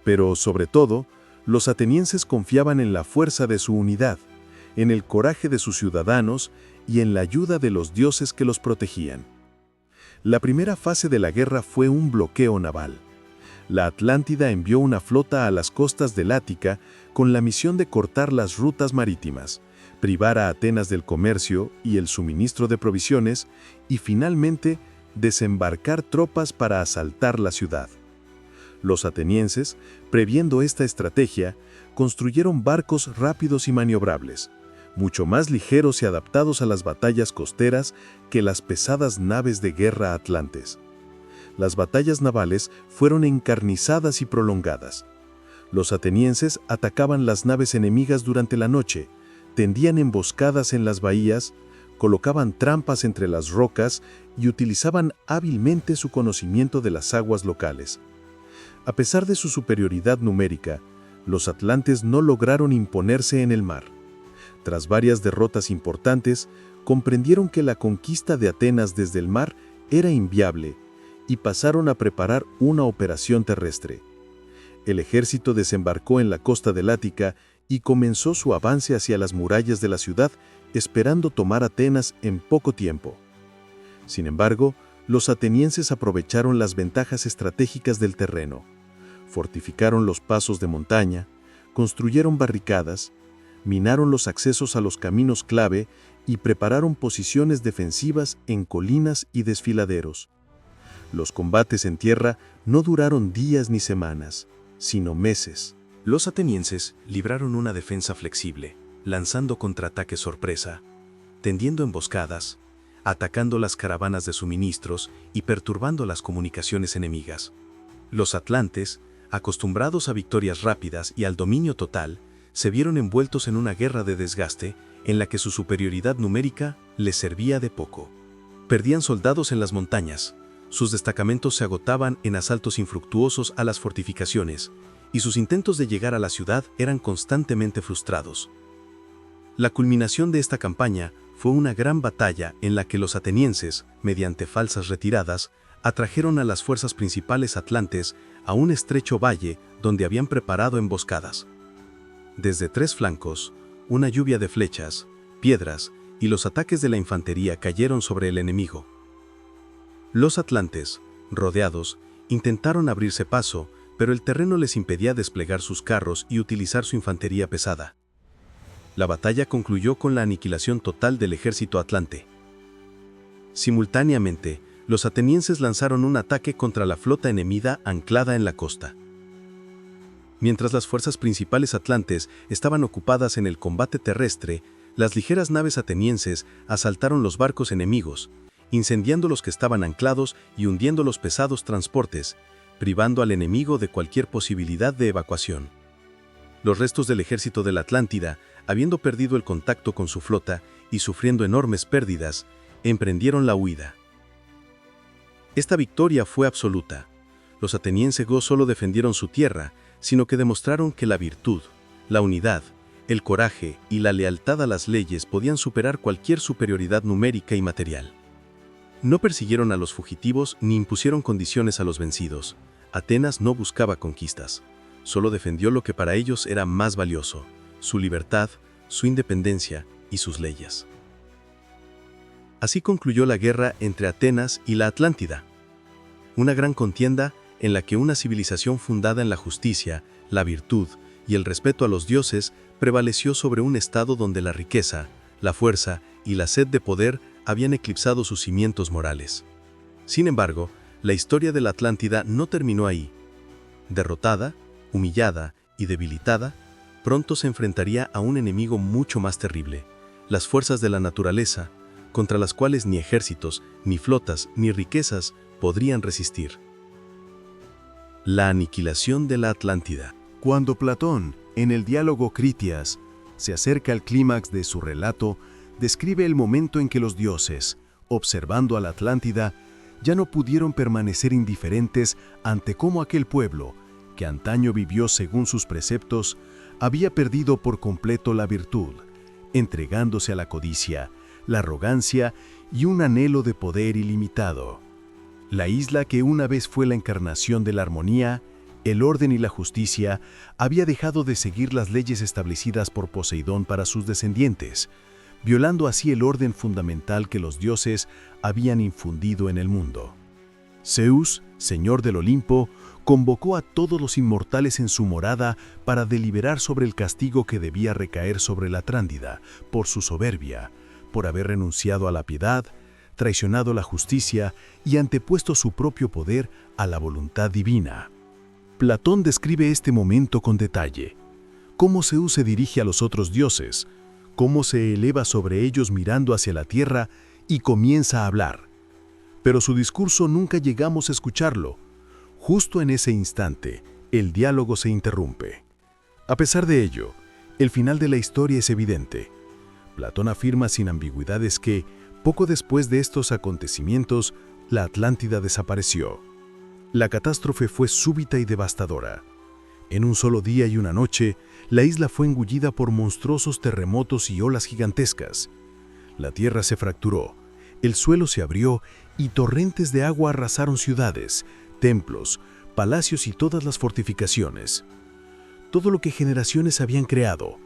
Pero, sobre todo, los atenienses confiaban en la fuerza de su unidad, en el coraje de sus ciudadanos y en la ayuda de los dioses que los protegían. La primera fase de la guerra fue un bloqueo naval. La Atlántida envió una flota a las costas del Ática con la misión de cortar las rutas marítimas, privar a Atenas del comercio y el suministro de provisiones y, finalmente, desembarcar tropas para asaltar la ciudad. Los atenienses, previendo esta estrategia, construyeron barcos rápidos y maniobrables, mucho más ligeros y adaptados a las batallas costeras que las pesadas naves de guerra atlantes. Las batallas navales fueron encarnizadas y prolongadas. Los atenienses atacaban las naves enemigas durante la noche, tendían emboscadas en las bahías, colocaban trampas entre las rocas y utilizaban hábilmente su conocimiento de las aguas locales. A pesar de su superioridad numérica, los atlantes no lograron imponerse en el mar. Tras varias derrotas importantes, comprendieron que la conquista de Atenas desde el mar era inviable y pasaron a preparar una operación terrestre. El ejército desembarcó en la costa del Ática y comenzó su avance hacia las murallas de la ciudad, esperando tomar Atenas en poco tiempo. Sin embargo, los atenienses aprovecharon las ventajas estratégicas del terreno. Fortificaron los pasos de montaña, construyeron barricadas, minaron los accesos a los caminos clave y prepararon posiciones defensivas en colinas y desfiladeros. Los combates en tierra no duraron días ni semanas, sino meses. Los atenienses libraron una defensa flexible, lanzando contraataques sorpresa, tendiendo emboscadas, atacando las caravanas de suministros y perturbando las comunicaciones enemigas. Los atlantes, acostumbrados a victorias rápidas y al dominio total, se vieron envueltos en una guerra de desgaste en la que su superioridad numérica les servía de poco. Perdían soldados en las montañas, sus destacamentos se agotaban en asaltos infructuosos a las fortificaciones, y sus intentos de llegar a la ciudad eran constantemente frustrados. La culminación de esta campaña fue una gran batalla en la que los atenienses, mediante falsas retiradas, atrajeron a las fuerzas principales atlantes a un estrecho valle donde habían preparado emboscadas. Desde 3 flancos, una lluvia de flechas, piedras y los ataques de la infantería cayeron sobre el enemigo. Los atlantes, rodeados, intentaron abrirse paso, pero el terreno les impedía desplegar sus carros y utilizar su infantería pesada. La batalla concluyó con la aniquilación total del ejército atlante. Simultáneamente, los atenienses lanzaron un ataque contra la flota enemiga anclada en la costa. Mientras las fuerzas principales atlantes estaban ocupadas en el combate terrestre, las ligeras naves atenienses asaltaron los barcos enemigos, incendiando los que estaban anclados y hundiendo los pesados transportes, privando al enemigo de cualquier posibilidad de evacuación. Los restos del ejército de la Atlántida, habiendo perdido el contacto con su flota y sufriendo enormes pérdidas, emprendieron la huida. Esta victoria fue absoluta. Los atenienses no solo defendieron su tierra, sino que demostraron que la virtud, la unidad, el coraje y la lealtad a las leyes podían superar cualquier superioridad numérica y material. No persiguieron a los fugitivos ni impusieron condiciones a los vencidos. Atenas no buscaba conquistas, solo defendió lo que para ellos era más valioso: su libertad, su independencia y sus leyes. Así concluyó la guerra entre Atenas y la Atlántida, una gran contienda en la que una civilización fundada en la justicia, la virtud y el respeto a los dioses prevaleció sobre un estado donde la riqueza, la fuerza y la sed de poder habían eclipsado sus cimientos morales. Sin embargo, la historia de la Atlántida no terminó ahí. Derrotada, humillada y debilitada, pronto se enfrentaría a un enemigo mucho más terrible: las fuerzas de la naturaleza, contra las cuales ni ejércitos, ni flotas, ni riquezas podrían resistir. La aniquilación de la Atlántida. Cuando Platón, en el diálogo Critias, se acerca al clímax de su relato, describe el momento en que los dioses, observando a la Atlántida, ya no pudieron permanecer indiferentes ante cómo aquel pueblo, que antaño vivió según sus preceptos, había perdido por completo la virtud, entregándose a la codicia, la arrogancia y un anhelo de poder ilimitado. La isla que una vez fue la encarnación de la armonía, el orden y la justicia, había dejado de seguir las leyes establecidas por Poseidón para sus descendientes, violando así el orden fundamental que los dioses habían infundido en el mundo. Zeus, señor del Olimpo, convocó a todos los inmortales en su morada para deliberar sobre el castigo que debía recaer sobre la Atlántida por su soberbia, por haber renunciado a la piedad, traicionado la justicia y antepuesto su propio poder a la voluntad divina. Platón describe este momento con detalle: cómo Zeus se dirige a los otros dioses, cómo se eleva sobre ellos mirando hacia la tierra y comienza a hablar. Pero su discurso nunca llegamos a escucharlo. Justo en ese instante, el diálogo se interrumpe. A pesar de ello, el final de la historia es evidente. Platón afirma sin ambigüedades que, poco después de estos acontecimientos, la Atlántida desapareció. La catástrofe fue súbita y devastadora. En un solo día y una noche, la isla fue engullida por monstruosos terremotos y olas gigantescas. La tierra se fracturó, el suelo se abrió y torrentes de agua arrasaron ciudades, templos, palacios y todas las fortificaciones. Todo lo que generaciones habían creado: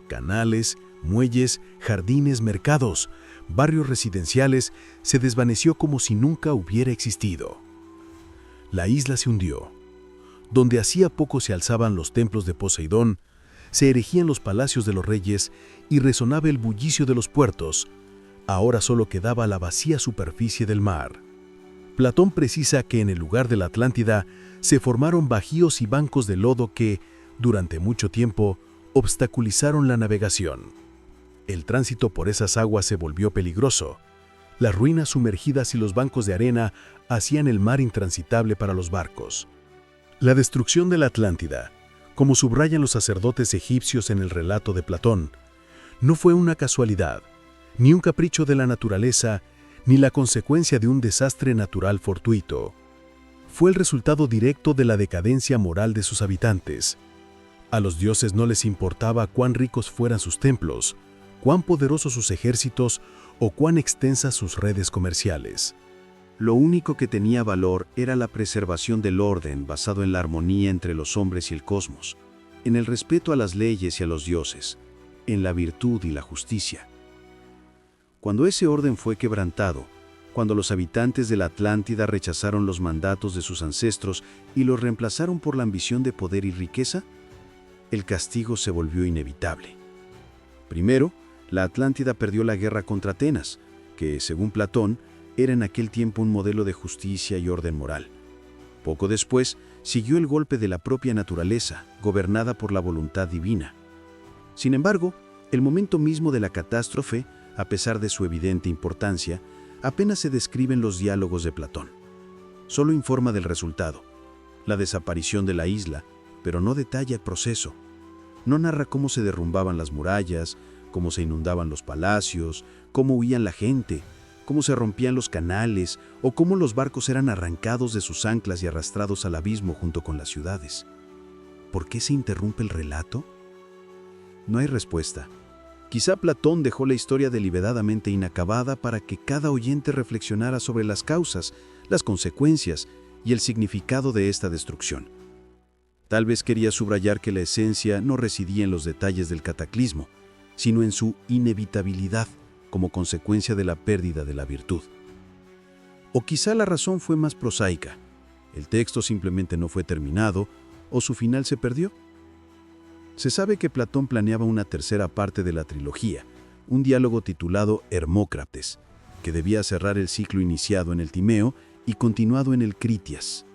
canales, muelles, jardines, mercados, barrios residenciales, se desvaneció como si nunca hubiera existido. La isla se hundió. Donde hacía poco se alzaban los templos de Poseidón, se erigían los palacios de los reyes y resonaba el bullicio de los puertos, ahora solo quedaba la vacía superficie del mar. Platón precisa que en el lugar de la Atlántida se formaron bajíos y bancos de lodo que, durante mucho tiempo, obstaculizaron la navegación. El tránsito por esas aguas se volvió peligroso. Las ruinas sumergidas y los bancos de arena hacían el mar intransitable para los barcos. La destrucción de la Atlántida, como subrayan los sacerdotes egipcios en el relato de Platón, no fue una casualidad, ni un capricho de la naturaleza, ni la consecuencia de un desastre natural fortuito. Fue el resultado directo de la decadencia moral de sus habitantes. A los dioses no les importaba cuán ricos fueran sus templos, cuán poderosos sus ejércitos o cuán extensas sus redes comerciales. Lo único que tenía valor era la preservación del orden basado en la armonía entre los hombres y el cosmos, en el respeto a las leyes y a los dioses, en la virtud y la justicia. Cuando ese orden fue quebrantado, cuando los habitantes de la Atlántida rechazaron los mandatos de sus ancestros y los reemplazaron por la ambición de poder y riqueza, el castigo se volvió inevitable. Primero, la Atlántida perdió la guerra contra Atenas, que, según Platón, era en aquel tiempo un modelo de justicia y orden moral. Poco después, siguió el golpe de la propia naturaleza, gobernada por la voluntad divina. Sin embargo, el momento mismo de la catástrofe, a pesar de su evidente importancia, apenas se describe en los diálogos de Platón. Solo informa del resultado, la desaparición de la isla, pero no detalla el proceso. No narra cómo se derrumbaban las murallas, cómo se inundaban los palacios, cómo huían la gente, cómo se rompían los canales o cómo los barcos eran arrancados de sus anclas y arrastrados al abismo junto con las ciudades. ¿Por qué se interrumpe el relato? No hay respuesta. Quizá Platón dejó la historia deliberadamente inacabada para que cada oyente reflexionara sobre las causas, las consecuencias y el significado de esta destrucción. Tal vez quería subrayar que la esencia no residía en los detalles del cataclismo, sino en su inevitabilidad como consecuencia de la pérdida de la virtud. O quizá la razón fue más prosaica. El texto simplemente no fue terminado o su final se perdió. Se sabe que Platón planeaba una tercera parte de la trilogía, un diálogo titulado Hermócrates, que debía cerrar el ciclo iniciado en el Timeo y continuado en el Critias.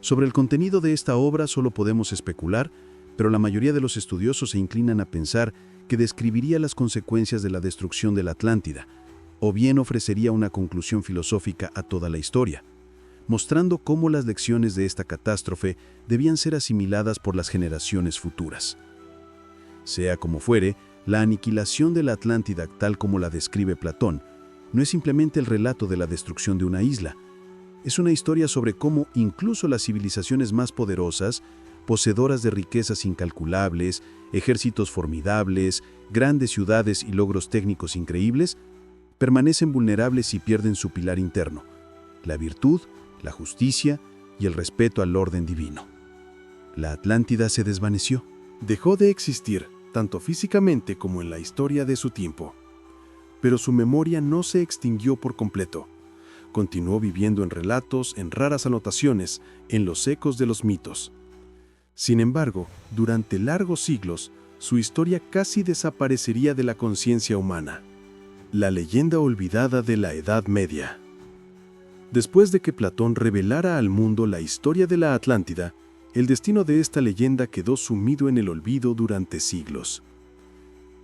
Sobre el contenido de esta obra solo podemos especular, pero la mayoría de los estudiosos se inclinan a pensar que describiría las consecuencias de la destrucción de la Atlántida, o bien ofrecería una conclusión filosófica a toda la historia, mostrando cómo las lecciones de esta catástrofe debían ser asimiladas por las generaciones futuras. Sea como fuere, la aniquilación de la Atlántida, tal como la describe Platón, no es simplemente el relato de la destrucción de una isla. Es una historia sobre cómo incluso las civilizaciones más poderosas, poseedoras de riquezas incalculables, ejércitos formidables, grandes ciudades y logros técnicos increíbles, permanecen vulnerables y pierden su pilar interno, la virtud, la justicia y el respeto al orden divino. La Atlántida se desvaneció. Dejó de existir, tanto físicamente como en la historia de su tiempo. Pero su memoria no se extinguió por completo. Continuó viviendo en relatos, en raras anotaciones, en los ecos de los mitos. Sin embargo, durante largos siglos, su historia casi desaparecería de la conciencia humana. La leyenda olvidada de la Edad Media. Después de que Platón revelara al mundo la historia de la Atlántida, el destino de esta leyenda quedó sumido en el olvido durante siglos.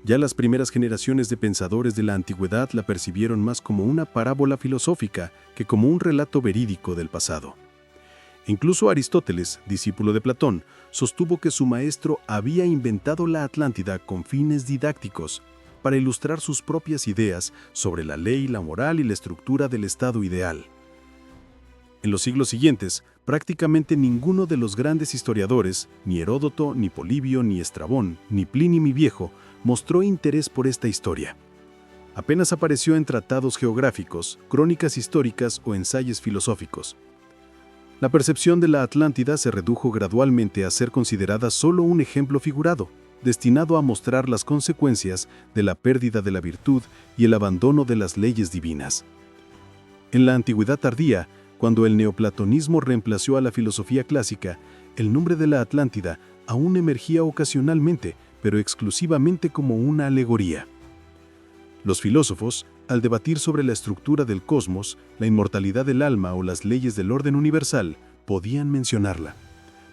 Ya las primeras generaciones de pensadores de la antigüedad la percibieron más como una parábola filosófica que como un relato verídico del pasado. Incluso Aristóteles, discípulo de Platón, sostuvo que su maestro había inventado la Atlántida con fines didácticos para ilustrar sus propias ideas sobre la ley, la moral y la estructura del estado ideal. En los siglos siguientes, prácticamente ninguno de los grandes historiadores, ni Heródoto, ni Polibio, ni Estrabón, ni Plinio mi Viejo, mostró interés por esta historia. Apenas apareció en tratados geográficos, crónicas históricas o ensayos filosóficos. La percepción de la Atlántida se redujo gradualmente a ser considerada solo un ejemplo figurado, destinado a mostrar las consecuencias de la pérdida de la virtud y el abandono de las leyes divinas. En la antigüedad tardía, cuando el neoplatonismo reemplazó a la filosofía clásica, el nombre de la Atlántida aún emergía ocasionalmente, pero exclusivamente como una alegoría. Los filósofos, al debatir sobre la estructura del cosmos, la inmortalidad del alma o las leyes del orden universal, podían mencionarla,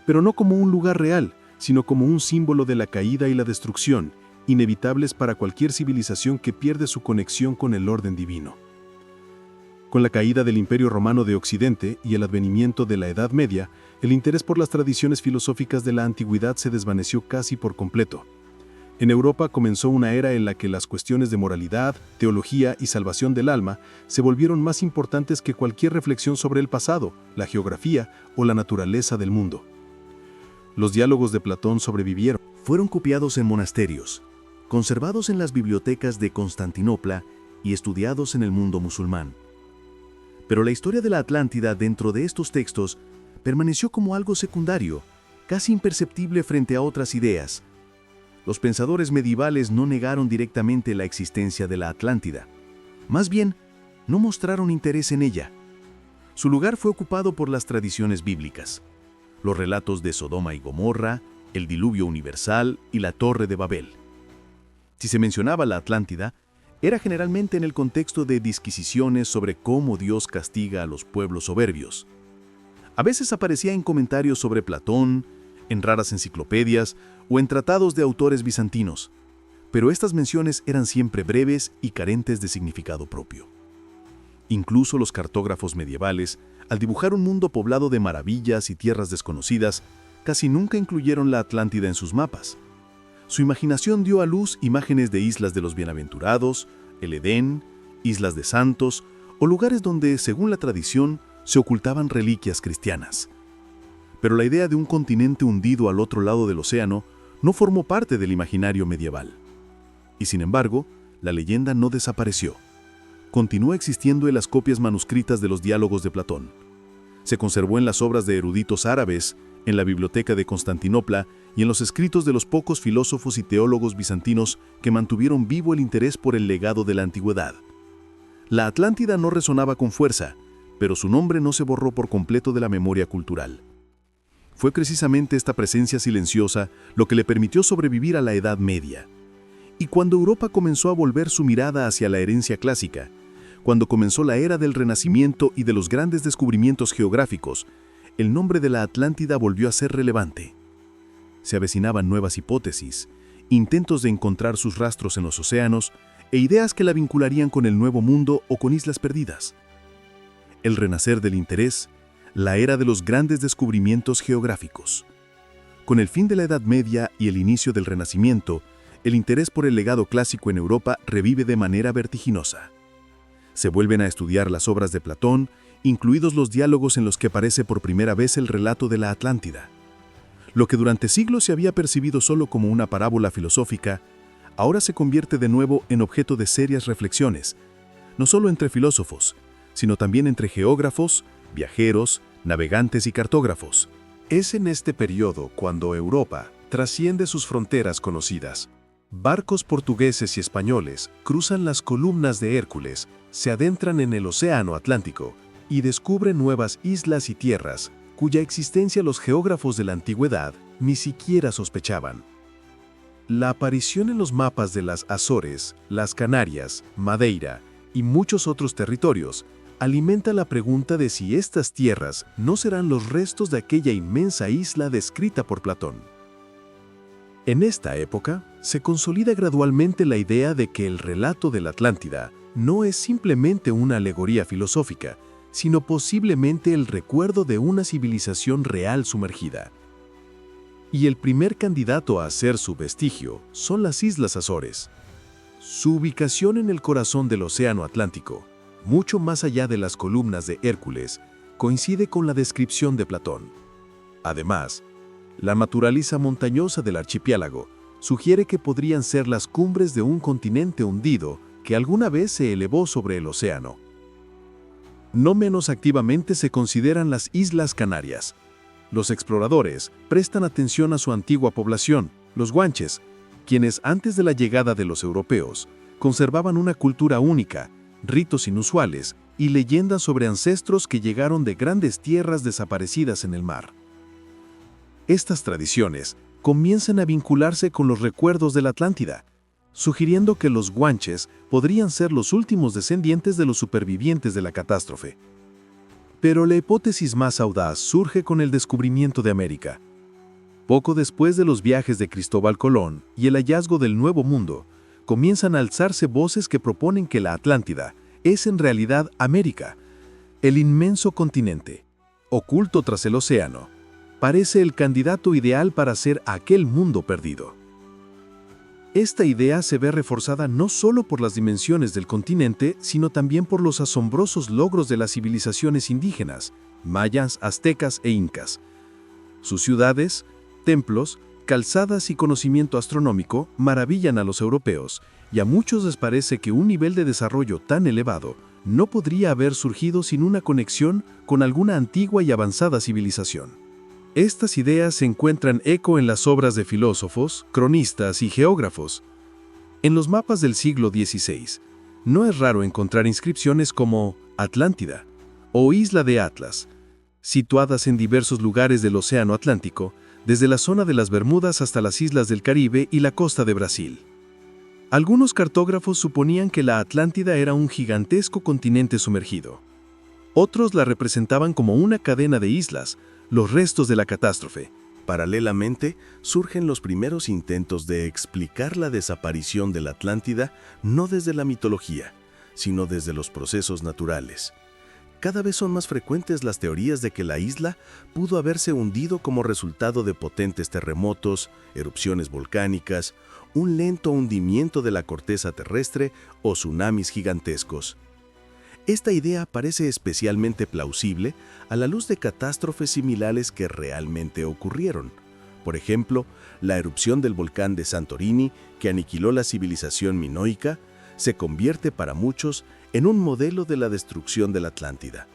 pero no como un lugar real, sino como un símbolo de la caída y la destrucción, inevitables para cualquier civilización que pierde su conexión con el orden divino. Con la caída del Imperio Romano de Occidente y el advenimiento de la Edad Media, el interés por las tradiciones filosóficas de la antigüedad se desvaneció casi por completo. En Europa comenzó una era en la que las cuestiones de moralidad, teología y salvación del alma se volvieron más importantes que cualquier reflexión sobre el pasado, la geografía o la naturaleza del mundo. Los diálogos de Platón sobrevivieron. Fueron copiados en monasterios, conservados en las bibliotecas de Constantinopla y estudiados en el mundo musulmán. Pero la historia de la Atlántida dentro de estos textos permaneció como algo secundario, casi imperceptible frente a otras ideas. Los pensadores medievales no negaron directamente la existencia de la Atlántida. Más bien, no mostraron interés en ella. Su lugar fue ocupado por las tradiciones bíblicas, los relatos de Sodoma y Gomorra, el diluvio universal y la Torre de Babel. Si se mencionaba la Atlántida, era generalmente en el contexto de disquisiciones sobre cómo Dios castiga a los pueblos soberbios. A veces aparecía en comentarios sobre Platón, en raras enciclopedias o en tratados de autores bizantinos, pero estas menciones eran siempre breves y carentes de significado propio. Incluso los cartógrafos medievales, al dibujar un mundo poblado de maravillas y tierras desconocidas, casi nunca incluyeron la Atlántida en sus mapas. Su imaginación dio a luz imágenes de islas de los bienaventurados, el Edén, islas de santos o lugares donde, según la tradición, se ocultaban reliquias cristianas. Pero la idea de un continente hundido al otro lado del océano no formó parte del imaginario medieval. Y sin embargo, la leyenda no desapareció. Continúa existiendo en las copias manuscritas de los diálogos de Platón. Se conservó en las obras de eruditos árabes, en la biblioteca de Constantinopla y en los escritos de los pocos filósofos y teólogos bizantinos que mantuvieron vivo el interés por el legado de la antigüedad. La Atlántida no resonaba con fuerza, pero su nombre no se borró por completo de la memoria cultural. Fue precisamente esta presencia silenciosa lo que le permitió sobrevivir a la Edad Media. Y cuando Europa comenzó a volver su mirada hacia la herencia clásica, cuando comenzó la era del Renacimiento y de los grandes descubrimientos geográficos, el nombre de la Atlántida volvió a ser relevante. Se avecinaban nuevas hipótesis, intentos de encontrar sus rastros en los océanos e ideas que la vincularían con el Nuevo Mundo o con islas perdidas. El renacer del interés, la era de los grandes descubrimientos geográficos. Con el fin de la Edad Media y el inicio del Renacimiento, el interés por el legado clásico en Europa revive de manera vertiginosa. Se vuelven a estudiar las obras de Platón, incluidos los diálogos en los que aparece por primera vez el relato de la Atlántida. Lo que durante siglos se había percibido solo como una parábola filosófica, ahora se convierte de nuevo en objeto de serias reflexiones, no solo entre filósofos, sino también entre geógrafos, viajeros, navegantes y cartógrafos. Es en este periodo cuando Europa trasciende sus fronteras conocidas. Barcos portugueses y españoles cruzan las columnas de Hércules, se adentran en el Océano Atlántico y descubren nuevas islas y tierras cuya existencia los geógrafos de la antigüedad ni siquiera sospechaban. La aparición en los mapas de las Azores, las Canarias, Madeira y muchos otros territorios alimenta la pregunta de si estas tierras no serán los restos de aquella inmensa isla descrita por Platón. En esta época, se consolida gradualmente la idea de que el relato de la Atlántida no es simplemente una alegoría filosófica, sino posiblemente el recuerdo de una civilización real sumergida. Y el primer candidato a ser su vestigio son las Islas Azores. Su ubicación en el corazón del Océano Atlántico, mucho más allá de las columnas de Hércules, coincide con la descripción de Platón. Además, la naturaleza montañosa del archipiélago sugiere que podrían ser las cumbres de un continente hundido que alguna vez se elevó sobre el océano. No menos activamente se consideran las Islas Canarias. Los exploradores prestan atención a su antigua población, los guanches, quienes antes de la llegada de los europeos conservaban una cultura única, ritos inusuales y leyendas sobre ancestros que llegaron de grandes tierras desaparecidas en el mar. Estas tradiciones comienzan a vincularse con los recuerdos de la Atlántida, sugiriendo que los guanches podrían ser los últimos descendientes de los supervivientes de la catástrofe. Pero la hipótesis más audaz surge con el descubrimiento de América. Poco después de los viajes de Cristóbal Colón y el hallazgo del Nuevo Mundo, comienzan a alzarse voces que proponen que la Atlántida es en realidad América, El inmenso continente, oculto tras el océano, parece el candidato ideal para ser aquel mundo perdido. Esta idea se ve reforzada no solo por las dimensiones del continente, sino también por los asombrosos logros de las civilizaciones indígenas, mayas, aztecas e incas. Sus ciudades, templos, calzadas y conocimiento astronómico maravillan a los europeos, y a muchos les parece que un nivel de desarrollo tan elevado no podría haber surgido sin una conexión con alguna antigua y avanzada civilización. Estas ideas encuentran eco en las obras de filósofos, cronistas y geógrafos. En los mapas del siglo XVI, no es raro encontrar inscripciones como Atlántida o Isla de Atlas, situadas en diversos lugares del Océano Atlántico, desde la zona de las Bermudas hasta las islas del Caribe y la costa de Brasil. Algunos cartógrafos suponían que la Atlántida era un gigantesco continente sumergido. Otros la representaban como una cadena de islas, los restos de la catástrofe. Paralelamente, surgen los primeros intentos de explicar la desaparición de la Atlántida no desde la mitología, sino desde los procesos naturales. Cada vez son más frecuentes las teorías de que la isla pudo haberse hundido como resultado de potentes terremotos, erupciones volcánicas, un lento hundimiento de la corteza terrestre o tsunamis gigantescos. Esta idea parece especialmente plausible a la luz de catástrofes similares que realmente ocurrieron. Por ejemplo, la erupción del volcán de Santorini, que aniquiló la civilización minoica, se convierte para muchos en un modelo de la destrucción de la Atlántida.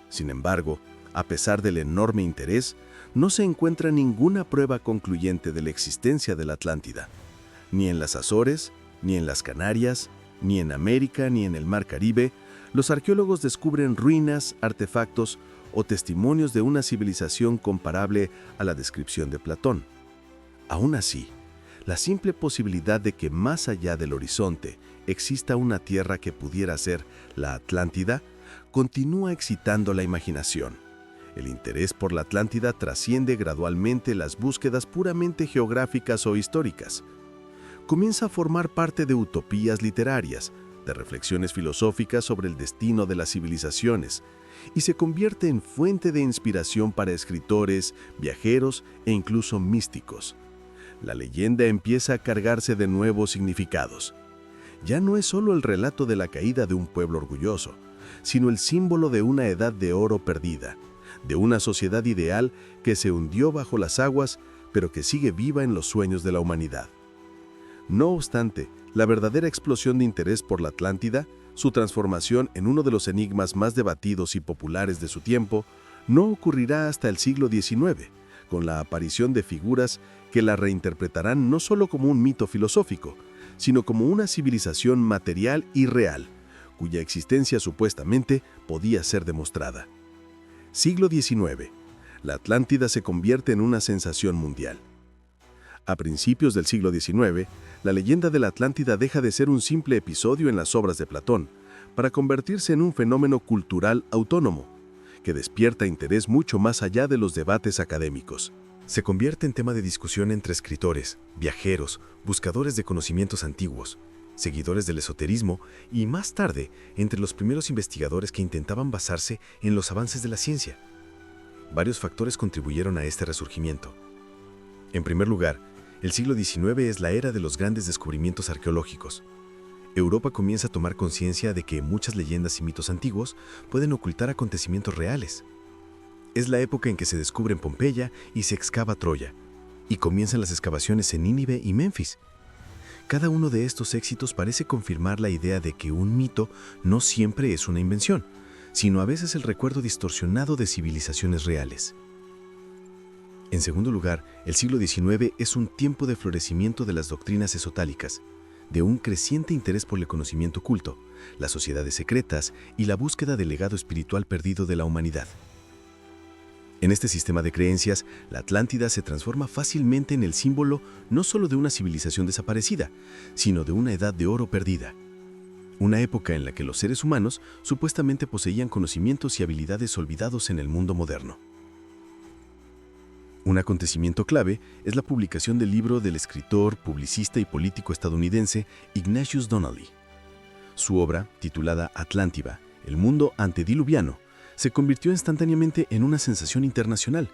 Sin embargo, a pesar del enorme interés, no se encuentra ninguna prueba concluyente de la existencia de la Atlántida, ni en las Azores, ni en las Canarias, ni en América, ni en el Mar Caribe. Los arqueólogos descubren ruinas, artefactos o testimonios de una civilización comparable a la descripción de Platón. Aún así, la simple posibilidad de que más allá del horizonte exista una tierra que pudiera ser la Atlántida continúa excitando la imaginación. El interés por la Atlántida trasciende gradualmente las búsquedas puramente geográficas o históricas. Comienza a formar parte de utopías literarias, de reflexiones filosóficas sobre el destino de las civilizaciones, y se convierte en fuente de inspiración para escritores, viajeros e incluso místicos. La leyenda empieza a cargarse de nuevos significados. Ya no es solo el relato de la caída de un pueblo orgulloso, sino el símbolo de una edad de oro perdida, de una sociedad ideal que se hundió bajo las aguas, pero que sigue viva en los sueños de la humanidad. No obstante, la verdadera explosión de interés por la Atlántida, su transformación en uno de los enigmas más debatidos y populares de su tiempo, no ocurrirá hasta el siglo XIX, con la aparición de figuras que la reinterpretarán no solo como un mito filosófico, sino como una civilización material y real, cuya existencia supuestamente podía ser demostrada. Siglo XIX. La Atlántida se convierte en una sensación mundial. A principios del siglo XIX, la leyenda de la Atlántida deja de ser un simple episodio en las obras de Platón, para convertirse en un fenómeno cultural autónomo, que despierta interés mucho más allá de los debates académicos. Se convierte en tema de discusión entre escritores, viajeros, buscadores de conocimientos antiguos, seguidores del esoterismo y, más tarde, entre los primeros investigadores que intentaban basarse en los avances de la ciencia. Varios factores contribuyeron a este resurgimiento. En primer lugar, el siglo XIX es la era de los grandes descubrimientos arqueológicos. Europa comienza a tomar conciencia de que muchas leyendas y mitos antiguos pueden ocultar acontecimientos reales. Es la época en que se descubren Pompeya y se excava Troya, y comienzan las excavaciones en Nínive y Memphis. Cada uno de estos éxitos parece confirmar la idea de que un mito no siempre es una invención, sino a veces el recuerdo distorsionado de civilizaciones reales. En segundo lugar, el siglo XIX es un tiempo de florecimiento de las doctrinas esotéricas, de un creciente interés por el conocimiento oculto, las sociedades secretas y la búsqueda del legado espiritual perdido de la humanidad. En este sistema de creencias, la Atlántida se transforma fácilmente en el símbolo no solo de una civilización desaparecida, sino de una edad de oro perdida. Una época en la que los seres humanos supuestamente poseían conocimientos y habilidades olvidados en el mundo moderno. Un acontecimiento clave es la publicación del libro del escritor, publicista y político estadounidense Ignatius Donnelly. Su obra, titulada Atlántida, el mundo antediluviano, se convirtió instantáneamente en una sensación internacional.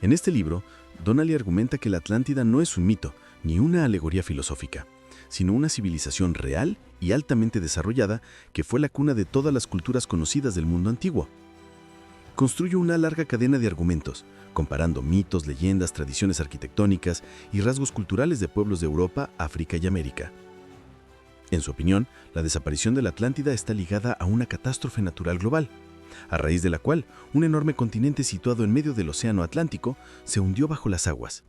En este libro, Donnelly argumenta que la Atlántida no es un mito ni una alegoría filosófica, sino una civilización real y altamente desarrollada que fue la cuna de todas las culturas conocidas del mundo antiguo. Construye una larga cadena de argumentos, comparando mitos, leyendas, tradiciones arquitectónicas y rasgos culturales de pueblos de Europa, África y América. En su opinión, la desaparición de la Atlántida está ligada a una catástrofe natural global, a raíz de la cual un enorme continente situado en medio del Océano Atlántico se hundió bajo las aguas.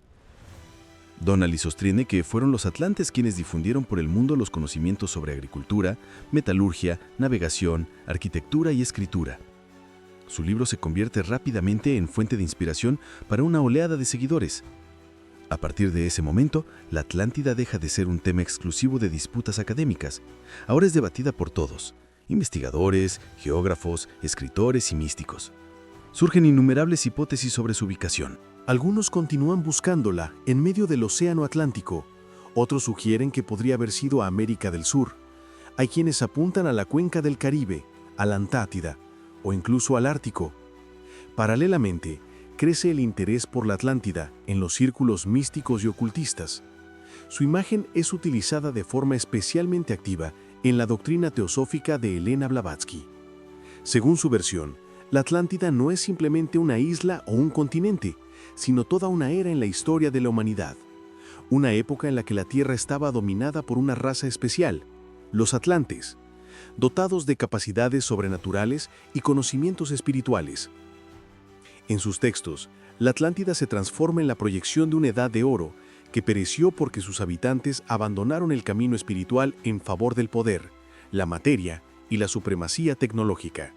Donnelly sostiene que fueron los atlantes quienes difundieron por el mundo los conocimientos sobre agricultura, metalurgia, navegación, arquitectura y escritura. Su libro se convierte rápidamente en fuente de inspiración para una oleada de seguidores. A partir de ese momento, la Atlántida deja de ser un tema exclusivo de disputas académicas. Ahora es debatida por todos: investigadores, geógrafos, escritores y místicos. Surgen innumerables hipótesis sobre su ubicación. Algunos continúan buscándola en medio del Océano Atlántico. Otros sugieren que podría haber sido a América del Sur. Hay quienes apuntan a la cuenca del Caribe, a la Antártida o incluso al Ártico. Paralelamente, crece el interés por la Atlántida en los círculos místicos y ocultistas. Su imagen es utilizada de forma especialmente activa en la doctrina teosófica de Elena Blavatsky. Según su versión, la Atlántida no es simplemente una isla o un continente, sino toda una era en la historia de la humanidad. Una época en la que la Tierra estaba dominada por una raza especial, los atlantes, dotados de capacidades sobrenaturales y conocimientos espirituales. En sus textos, la Atlántida se transforma en la proyección de una edad de oro que pereció porque sus habitantes abandonaron el camino espiritual en favor del poder, la materia y la supremacía tecnológica.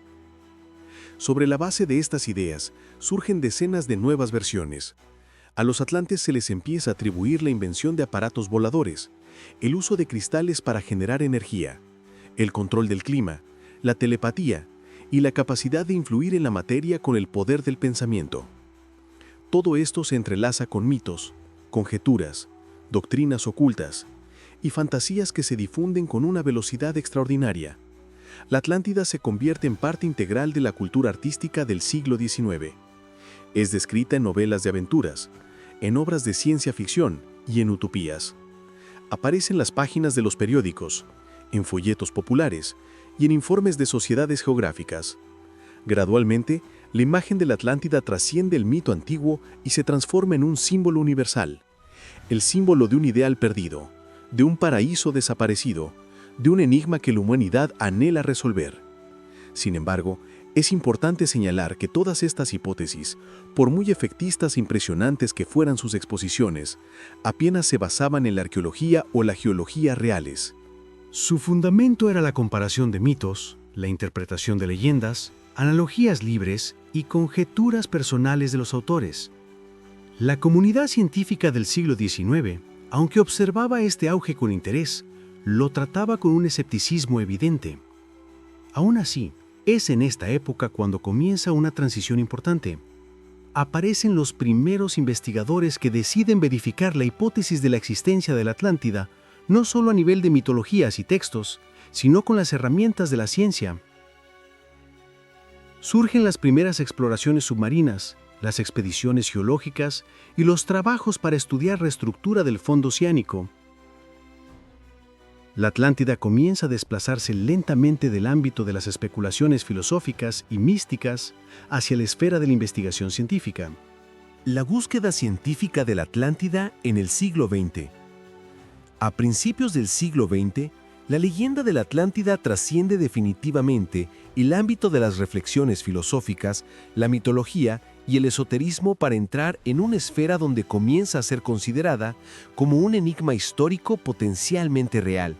Sobre la base de estas ideas, surgen decenas de nuevas versiones. A los atlantes se les empieza a atribuir la invención de aparatos voladores, el uso de cristales para generar energía, el control del clima, la telepatía y la capacidad de influir en la materia con el poder del pensamiento. Todo esto se entrelaza con mitos, conjeturas, doctrinas ocultas y fantasías que se difunden con una velocidad extraordinaria. La Atlántida se convierte en parte integral de la cultura artística del siglo XIX. Es descrita en novelas de aventuras, en obras de ciencia ficción y en utopías. Aparece en las páginas de los periódicos, en folletos populares y en informes de sociedades geográficas. Gradualmente, la imagen de la Atlántida trasciende el mito antiguo y se transforma en un símbolo universal, el símbolo de un ideal perdido, de un paraíso desaparecido, de un enigma que la humanidad anhela resolver. Sin embargo, es importante señalar que todas estas hipótesis, por muy efectistas e impresionantes que fueran sus exposiciones, apenas se basaban en la arqueología o la geología reales. Su fundamento era la comparación de mitos, la interpretación de leyendas, analogías libres y conjeturas personales de los autores. La comunidad científica del siglo XIX, aunque observaba este auge con interés, lo trataba con un escepticismo evidente. Aún así, es en esta época cuando comienza una transición importante. Aparecen los primeros investigadores que deciden verificar la hipótesis de la existencia de la Atlántida, no solo a nivel de mitologías y textos, sino con las herramientas de la ciencia. Surgen las primeras exploraciones submarinas, las expediciones geológicas y los trabajos para estudiar la estructura del fondo oceánico. La Atlántida comienza a desplazarse lentamente del ámbito de las especulaciones filosóficas y místicas hacia la esfera de la investigación científica. La búsqueda científica de la Atlántida en el siglo XX. A principios del siglo XX, la leyenda de la Atlántida trasciende definitivamente el ámbito de las reflexiones filosóficas, la mitología y el esoterismo para entrar en una esfera donde comienza a ser considerada como un enigma histórico potencialmente real.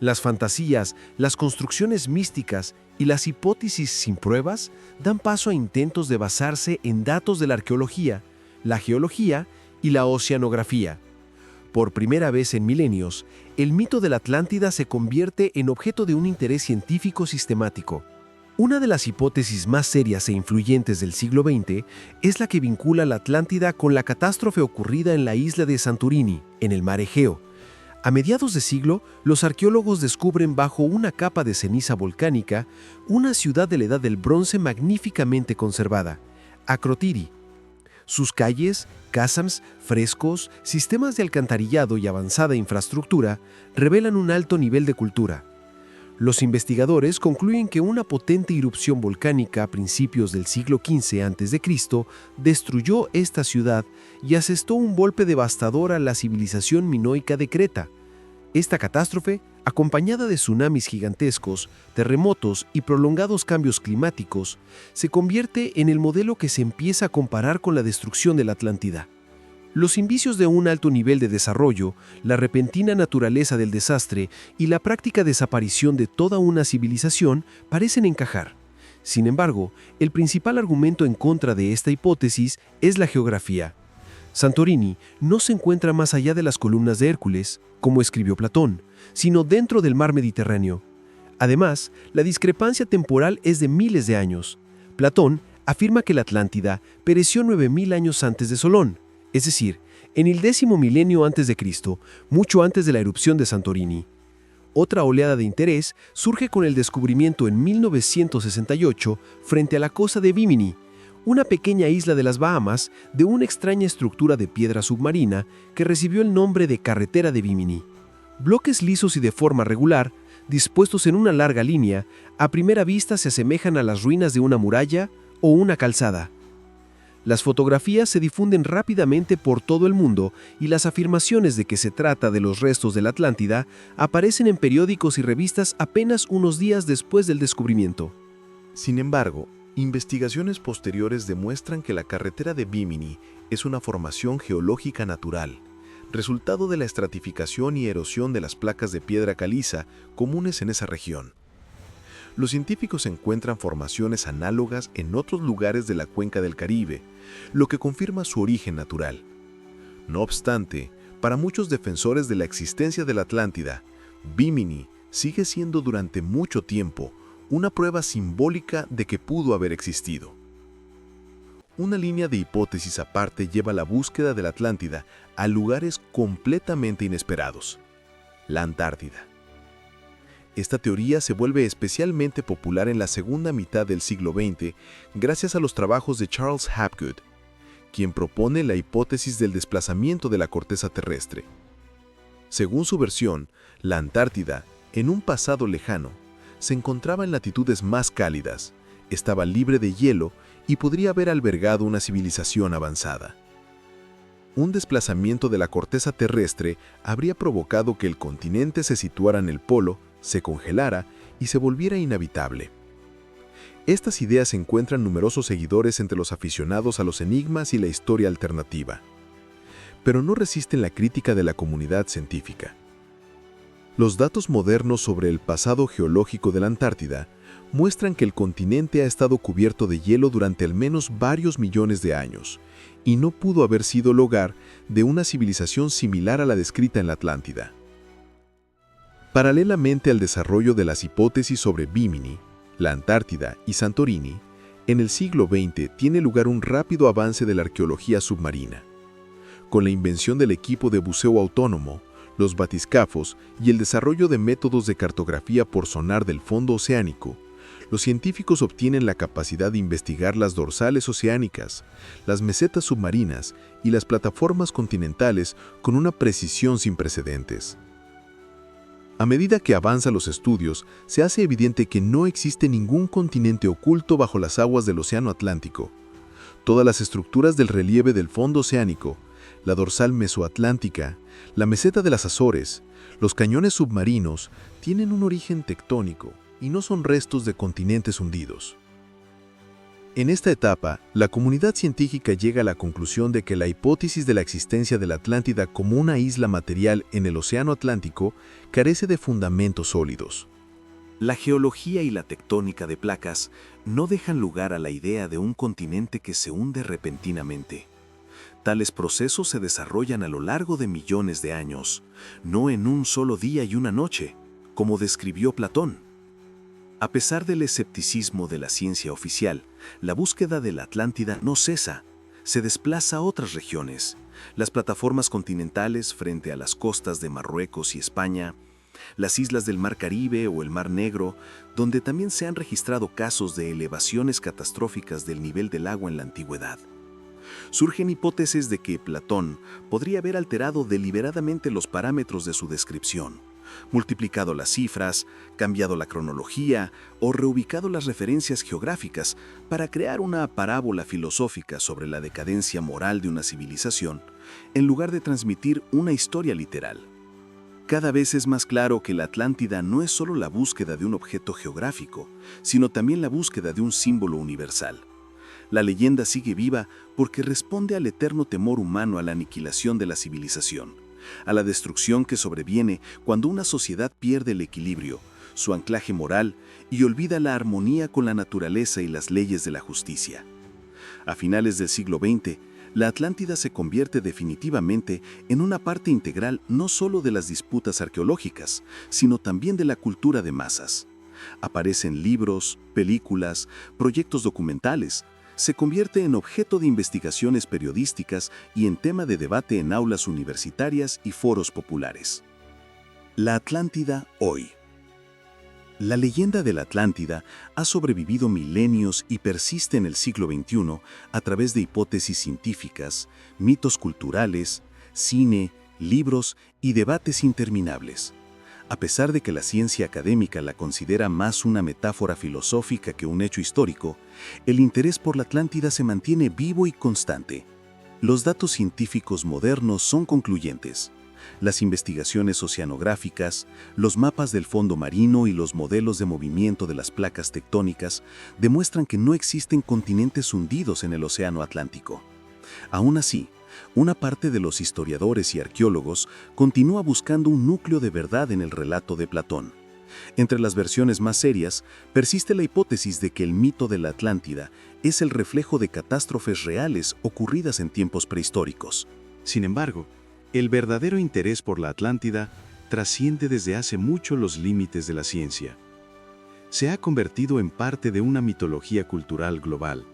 Las fantasías, las construcciones místicas y las hipótesis sin pruebas dan paso a intentos de basarse en datos de la arqueología, la geología y la oceanografía. Por primera vez en milenios, el mito de la Atlántida se convierte en objeto de un interés científico sistemático. Una de las hipótesis más serias e influyentes del siglo XX es la que vincula la Atlántida con la catástrofe ocurrida en la isla de Santorini, en el mar Egeo. A mediados de siglo, los arqueólogos descubren bajo una capa de ceniza volcánica una ciudad de la Edad del Bronce magníficamente conservada, Akrotiri. Sus calles, khazams, frescos, sistemas de alcantarillado y avanzada infraestructura revelan un alto nivel de cultura. Los investigadores concluyen que una potente erupción volcánica a principios del siglo XV a.C. destruyó esta ciudad y asestó un golpe devastador a la civilización minoica de Creta. Esta catástrofe, acompañada de tsunamis gigantescos, terremotos y prolongados cambios climáticos, se convierte en el modelo que se empieza a comparar con la destrucción de la Atlántida. Los indicios de un alto nivel de desarrollo, la repentina naturaleza del desastre y la práctica desaparición de toda una civilización parecen encajar. Sin embargo, el principal argumento en contra de esta hipótesis es la geografía. Santorini no se encuentra más allá de las columnas de Hércules, como escribió Platón, sino dentro del mar Mediterráneo. Además, la discrepancia temporal es de miles de años. Platón afirma que la Atlántida pereció 9000 años antes de Solón, es decir, en el 10º milenio antes de Cristo, mucho antes de la erupción de Santorini. Otra oleada de interés surge con el descubrimiento en 1968, frente a la costa de Bimini, una pequeña isla de las Bahamas, de una extraña estructura de piedra submarina que recibió el nombre de Carretera de Bimini. Bloques lisos y de forma regular, dispuestos en una larga línea, a primera vista se asemejan a las ruinas de una muralla o una calzada. Las fotografías se difunden rápidamente por todo el mundo y las afirmaciones de que se trata de los restos de la Atlántida aparecen en periódicos y revistas apenas unos días después del descubrimiento. Sin embargo, investigaciones posteriores demuestran que la carretera de Bimini es una formación geológica natural, resultado de la estratificación y erosión de las placas de piedra caliza comunes en esa región. Los científicos encuentran formaciones análogas en otros lugares de la cuenca del Caribe, lo que confirma su origen natural. No obstante, para muchos defensores de la existencia de la Atlántida, Bimini sigue siendo durante mucho tiempo una prueba simbólica de que pudo haber existido. Una línea de hipótesis aparte lleva la búsqueda de la Atlántida a lugares completamente inesperados: la Antártida. Esta teoría se vuelve especialmente popular en la segunda mitad del siglo XX gracias a los trabajos de Charles Hapgood, quien propone la hipótesis del desplazamiento de la corteza terrestre. Según su versión, la Antártida, en un pasado lejano, se encontraba en latitudes más cálidas, estaba libre de hielo y podría haber albergado una civilización avanzada. Un desplazamiento de la corteza terrestre habría provocado que el continente se situara en el polo, se congelara y se volviera inhabitable. Estas ideas encuentran numerosos seguidores entre los aficionados a los enigmas y la historia alternativa, pero no resisten la crítica de la comunidad científica. Los datos modernos sobre el pasado geológico de la Antártida muestran que el continente ha estado cubierto de hielo durante al menos varios millones de años y no pudo haber sido el hogar de una civilización similar a la descrita en la Atlántida. Paralelamente al desarrollo de las hipótesis sobre Bimini, la Antártida y Santorini, en el siglo XX tiene lugar un rápido avance de la arqueología submarina. Con la invención del equipo de buceo autónomo, los batiscafos y el desarrollo de métodos de cartografía por sonar del fondo oceánico, los científicos obtienen la capacidad de investigar las dorsales oceánicas, las mesetas submarinas y las plataformas continentales con una precisión sin precedentes. A medida que avanzan los estudios, se hace evidente que no existe ningún continente oculto bajo las aguas del Océano Atlántico. Todas las estructuras del relieve del fondo oceánico, la dorsal mesoatlántica, la meseta de las Azores, los cañones submarinos, tienen un origen tectónico y no son restos de continentes hundidos. En esta etapa, la comunidad científica llega a la conclusión de que la hipótesis de la existencia de la Atlántida como una isla material en el Océano Atlántico carece de fundamentos sólidos. La geología y la tectónica de placas no dejan lugar a la idea de un continente que se hunde repentinamente. Tales procesos se desarrollan a lo largo de millones de años, no en un solo día y una noche, como describió Platón. A pesar del escepticismo de la ciencia oficial, la búsqueda de la Atlántida no cesa, se desplaza a otras regiones, Las plataformas continentales frente a las costas de Marruecos y España, las islas del Mar Caribe o el Mar Negro, donde también se han registrado casos de elevaciones catastróficas del nivel del agua en la antigüedad. Surgen hipótesis de que Platón podría haber alterado deliberadamente los parámetros de su descripción, multiplicado las cifras, cambiado la cronología o reubicado las referencias geográficas para crear una parábola filosófica sobre la decadencia moral de una civilización, en lugar de transmitir una historia literal. Cada vez es más claro que la Atlántida no es solo la búsqueda de un objeto geográfico, sino también la búsqueda de un símbolo universal. La leyenda sigue viva porque responde al eterno temor humano a la aniquilación de la civilización, a la destrucción que sobreviene cuando una sociedad pierde el equilibrio, su anclaje moral y olvida la armonía con la naturaleza y las leyes de la justicia. A finales del siglo XX, la Atlántida se convierte definitivamente en una parte integral no solo de las disputas arqueológicas, sino también de la cultura de masas. Aparecen libros, películas, proyectos documentales. Se convierte en objeto de investigaciones periodísticas y en tema de debate en aulas universitarias y foros populares. La Atlántida hoy. La leyenda de la Atlántida ha sobrevivido milenios y persiste en el siglo XXI a través de hipótesis científicas, mitos culturales, cine, libros y debates interminables. A pesar de que la ciencia académica la considera más una metáfora filosófica que un hecho histórico, el interés por la Atlántida se mantiene vivo y constante. Los datos científicos modernos son concluyentes. Las investigaciones oceanográficas, los mapas del fondo marino y los modelos de movimiento de las placas tectónicas demuestran que no existen continentes hundidos en el océano Atlántico. Aún así, una parte de los historiadores y arqueólogos continúa buscando un núcleo de verdad en el relato de Platón. Entre las versiones más serias, persiste la hipótesis de que el mito de la Atlántida es el reflejo de catástrofes reales ocurridas en tiempos prehistóricos. Sin embargo, el verdadero interés por la Atlántida trasciende desde hace mucho los límites de la ciencia. Se ha convertido en parte de una mitología cultural global.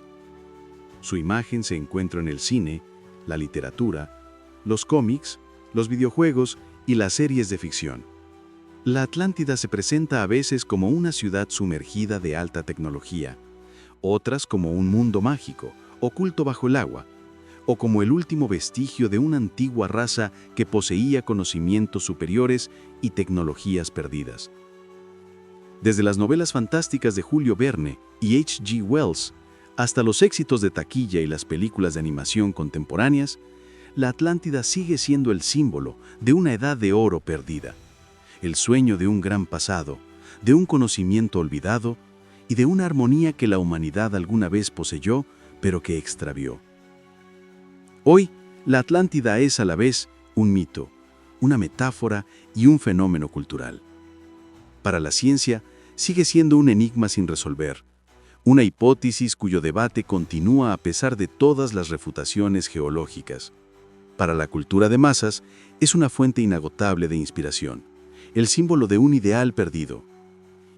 Su imagen se encuentra en el cine, la literatura, los cómics, los videojuegos y las series de ficción. La Atlántida se presenta a veces como una ciudad sumergida de alta tecnología, otras como un mundo mágico, oculto bajo el agua, o como el último vestigio de una antigua raza que poseía conocimientos superiores y tecnologías perdidas. Desde las novelas fantásticas de Julio Verne y H.G. Wells, hasta los éxitos de taquilla y las películas de animación contemporáneas, la Atlántida sigue siendo el símbolo de una edad de oro perdida, el sueño de un gran pasado, de un conocimiento olvidado y de una armonía que la humanidad alguna vez poseyó, pero que extravió. Hoy, la Atlántida es a la vez un mito, una metáfora y un fenómeno cultural. Para la ciencia, sigue siendo un enigma sin resolver, una hipótesis cuyo debate continúa a pesar de todas las refutaciones geológicas. Para la cultura de masas, es una fuente inagotable de inspiración, el símbolo de un ideal perdido.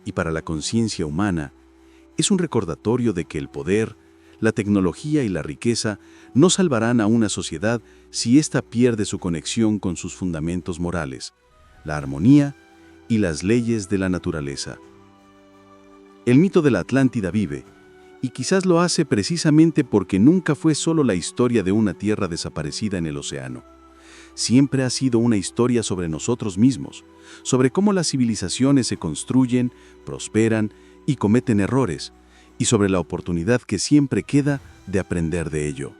Y para la conciencia humana, es un recordatorio de que el poder, la tecnología y la riqueza no salvarán a una sociedad si ésta pierde su conexión con sus fundamentos morales, la armonía y las leyes de la naturaleza. El mito de la Atlántida vive, y quizás lo hace precisamente porque nunca fue solo la historia de una tierra desaparecida en el océano. Siempre ha sido una historia sobre nosotros mismos, sobre cómo las civilizaciones se construyen, prosperan y cometen errores, y sobre la oportunidad que siempre queda de aprender de ello.